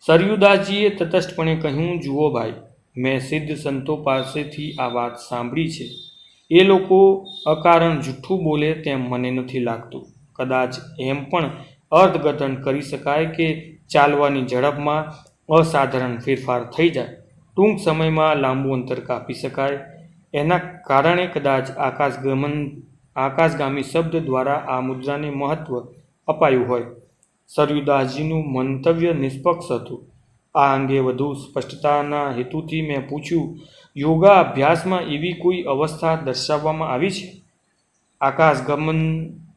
સરયુદાસજીએ તટસ્થપણે કહ્યું, જુઓ ભાઈ, મેં સિદ્ધ સંતો પાસેથી આ વાત સાંભળી છે. એ લોકો અકારણ જૂઠું બોલે તેમ મને નથી લાગતું. કદાચ એમ પણ અર્થઘટન કરી શકાય કે ચાલવાની ઝડપમાં અસાધારણ ફેરફાર થઈ જાય. ટૂંક સમયમાં લાંબુ અંતર કાપી શકાય. એના કારણે કદાચ આકાશગામી શબ્દ દ્વારા આ મુદ્રાને મહત્વ અપાયું હોય. સરયુદાસજીનું મંતવ્ય નિષ્પક્ષ હતું. આ અંગે વધુ સ્પષ્ટતાના હેતુથી મેં પૂછ્યું, યોગા અભ્યાસમાં એવી કોઈ અવસ્થા દર્શાવવામાં આવી છે?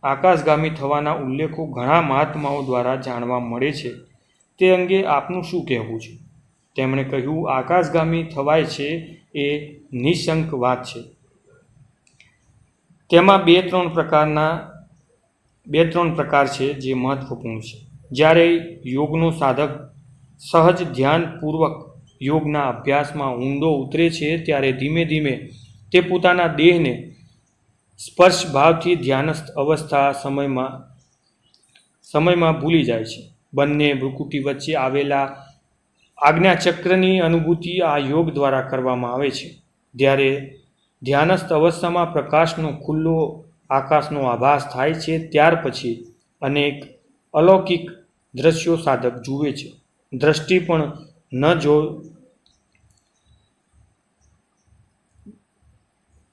આકાશગામી થવાના ઉલ્લેખો ઘણા મહાત્માઓ દ્વારા જાણવા મળે છે. તે અંગે આપનું શું કહેવું છે? તેમણે કહ્યું, આકાશગામી થવાય છે એ નિઃશંક વાત છે. તેમાં બે ત્રણ પ્રકાર છે જે મહત્વપૂર્ણ છે. જ્યારે યોગનો સાધક સહજ ધ્યાનપૂર્વક યોગના અભ્યાસમાં ઊંડો ઉતરે છે, ત્યારે ધીમે ધીમે તે પોતાના દેહને સ્પર્શ ભાવથી ધ્યાનસ્થ અવસ્થા સમયમાં ભૂલી જાય છે. બંને ભ્રુકુટી વચ્ચે આવેલા આજ્ઞાચક્રની અનુભૂતિ આ યોગ દ્વારા કરવામાં આવે છે. જ્યારે ધ્યાનસ્થ અવસ્થામાં પ્રકાશનો ખુલ્લો આકાશનો આભાસ થાય છે, ત્યાર પછી અનેક અલૌકિક દ્રશ્યો સાધક જુએ છે. દ્રષ્ટિ પણ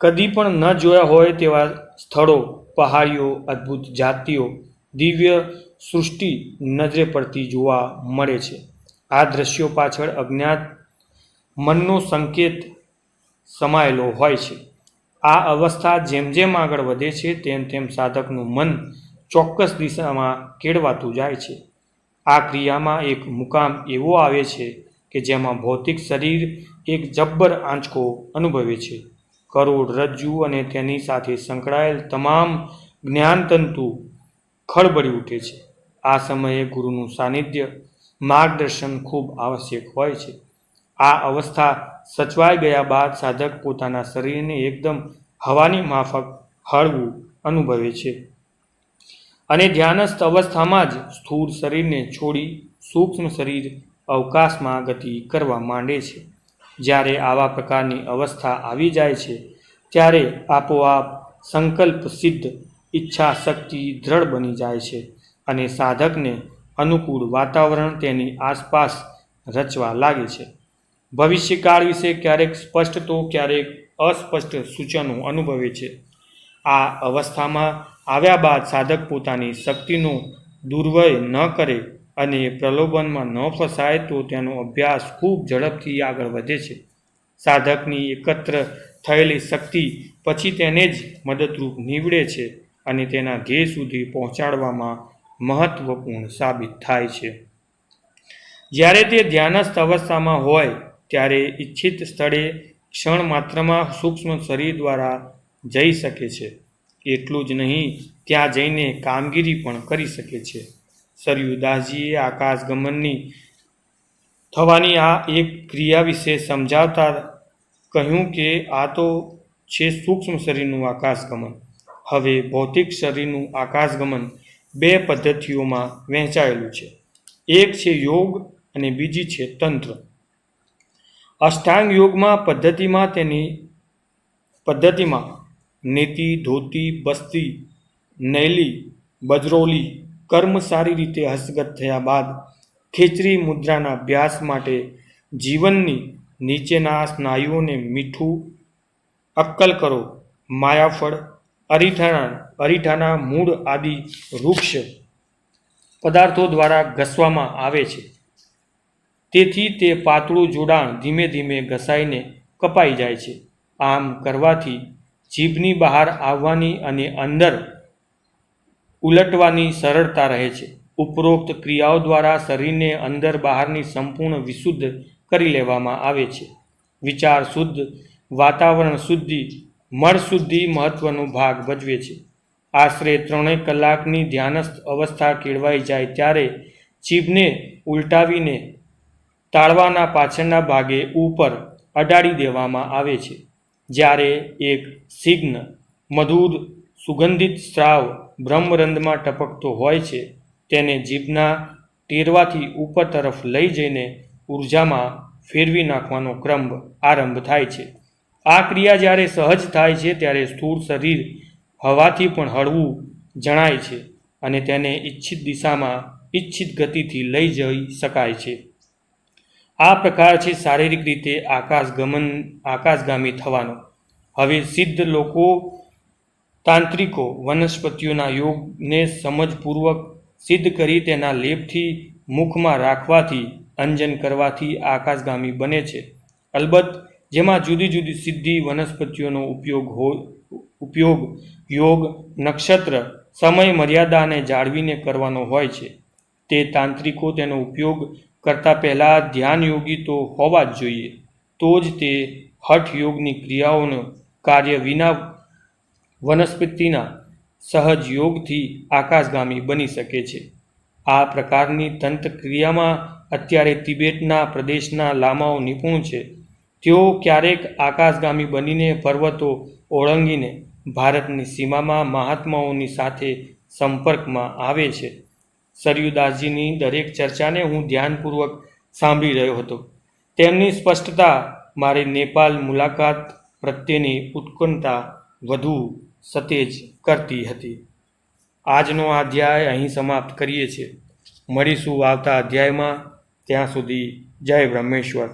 કદી પણ ન જોયા હોય તેવા સ્થળો, પહાડીઓ, અદ્ભુત જાતિઓ, દિવ્ય સૃષ્ટિ નજરે પડતી જોવા મળે છે. આ દ્રશ્યો પાછળ અજ્ઞાત મનનો સંકેત સમાયેલો હોય છે. આ અવસ્થા જેમ જેમ આગળ વધે છે, તેમ તેમ સાધકનું મન ચોક્કસ દિશામાં કેળવાતું જાય છે. આ ક્રિયામાં એક મુકામ એવો આવે છે કે જેમાં ભૌતિક શરીર એક જબ્બર આંચકો અનુભવે છે. કરોડરજ્જુ અને તેની સાથે સંકળાયેલ તમામ જ્ઞાનતંતુ ખળબળી ઉઠે છે. આ સમયે ગુરુનું સાનિધ્ય, માર્ગદર્શન ખૂબ આવશ્યક હોય છે. આ અવસ્થા સચવાઈ ગયા બાદ સાધક પોતાના શરીરને એકદમ હવાની માફક હળવું અનુભવે છે. અને ધ્યાનસ્થ અવસ્થામાં જ સ્થૂળ શરીરને છોડી સૂક્ષ્મ શરીર અવકાશમાં ગતિ કરવા માંડે છે. જ્યારે આવા પ્રકારની અવસ્થા આવી જાય છે ત્યારે આપોઆપ સંકલ્પ સિદ્ધ, ઈચ્છા શક્તિ દ્રઢ બની જાય છે અને સાધકને અનુકૂળ વાતાવરણ તેની આસપાસ રચવા લાગે છે. ભવિષ્યકાળ વિશે ક્યારેક સ્પષ્ટ તો ક્યારેક અસ્પષ્ટ સૂચનો અનુભવે છે. આ અવસ્થામાં આવ્યા બાદ સાધક પોતાની શક્તિનો દુર્વ્યય ન કરે અને પ્રલોભનમાં ન ફસાય તો તેનો અભ્યાસ ખૂબ ઝડપથી આગળ વધે છે. સાધકની એકત્ર થયેલી શક્તિ પછી તેને જ મદદરૂપ નીવડે છે અને તેના ધ્યેય સુધી પહોંચાડવામાં મહત્વપૂર્ણ સાબિત થાય છે. જ્યારે તે ધ્યાનસ્થ અવસ્થામાં હોય ત્યારે ઈચ્છિત સ્થળે ક્ષણ માત્રમાં સૂક્ષ્મ શરીર દ્વારા જઈ શકે છે. એટલું જ નહીં, ત્યાં જઈને કામગીરી પણ કરી શકે છે. સરયુદાસજીએ આકાશગમનની થવાની આ એક ક્રિયા વિશે સમજાવતા કહ્યું કે આ તો છે સૂક્ષ્મ શરીરનું આકાશગમન. હવે ભૌતિક શરીરનું આકાશગમન બે પદ્ધતિઓમાં વહેંચાયેલું છે. એક છે યોગ અને બીજી છે તંત્ર. અષ્ટાંગ યોગમાં પદ્ધતિમાં નેતિ, ધોતી, બસ્તી, નૈલી, બજરોલી કર્મ સારી રીતે હસ્તગત થયા બાદ ખેચરી મુદ્રાના અભ્યાસ માટે જીવનની નીચેના સ્નાયુઓને મીઠું, અક્કલ કરો, માયાફળ, અરીઠાના મૂળ આદિ વૃક્ષ પદાર્થો દ્વારા ઘસવામાં આવે છે. તેથી તે પાતળું જોડાણ ધીમે ધીમે ઘસાઈને કપાઈ જાય છે. આમ કરવાથી જીભની બહાર આવવાની અને અંદર ઉલટવાની સરળતા રહે છે. ઉપરોક્ત ક્રિયાઓ દ્વારા શરીરને અંદર બહારની સંપૂર્ણ વિશુદ્ધ કરી લેવામાં આવે છે. વિચાર શુદ્ધ, વાતાવરણ શુદ્ધિ, મળ શુદ્ધિ મહત્વનો ભાગ ભજવે છે. આશરે 3 કલાકની ધ્યાનસ્થ અવસ્થા કેળવાઈ જાય ત્યારે જીભને ઉલટાવીને તાળવાના પાછળના ભાગે ઉપર અડાડી દેવામાં આવે છે. જ્યારે એક શીઘ્ન, મધુર, સુગંધિત સ્રાવ બ્રહ્મરંધ્રમાં ટપકતો હોય છે તેને જીભના ટેરવાથી ઉપર તરફ લઈ જઈને ઉર્જામાં ફેરવી નાખવાનો ક્રમ આરંભ થાય છે. આ ક્રિયા જ્યારે સહજ થાય છે ત્યારે સ્થૂળ શરીર હવાથી પણ હળવું જણાય છે અને તેને ઈચ્છિત દિશામાં ઈચ્છિત ગતિથી લઈ જઈ શકાય છે. આ પ્રકાર છે શારીરિક રીતે આકાશગામી થવાનો. હવે સિદ્ધ લોકો, તાંત્રિકો વનસ્પતિઓના યોગને સમજપૂર્વક સિદ્ધ કરી તેના લેપથી મુખમાં રાખવાથી, અંજન કરવાથી આકાશગામી બને છે. અલબત્ત જેમાં જુદી જુદી સિદ્ધિ વનસ્પતિઓનો ઉપયોગ યોગ, નક્ષત્ર, સમય મર્યાદાને જાળવીને કરવાનો હોય છે. તે તાંત્રિકો તેનો ઉપયોગ કરતા પહેલાં ધ્યાનયોગી તો હોવા જ જોઈએ. તો જ તે હઠ યોગની ક્રિયાઓનું કાર્ય વિના વનસ્પતિના સહજ યોગથી આકાશગામી બની શકે છે. આ પ્રકારની તંત્ર ક્રિયામાં અત્યારે તિબેટના પ્રદેશના લામાઓ નિપુણ છે. તેઓ ક્યારેક આકાશગામી બનીને પર્વતો ઓળંગીને ભારતની સીમામાં મહાત્માઓની સાથે સંપર્કમાં આવે છે. સરયુદાસજીની દરેક ચર્ચાને હું ધ્યાનપૂર્વક સાંભળી રહ્યો હતો. તેમની સ્પષ્ટતા મારી નેપાલ મુલાકાત પ્રત્યેની ઉત્કંઠા વધુ સતેજ કરતી હતી. આજનો આ અધ્યાય અહીં સમાપ્ત કરીએ છીએ. મળીશું આવતા અધ્યાયમાં. ત્યાં સુધી જય બ્રહ્મેશ્વર.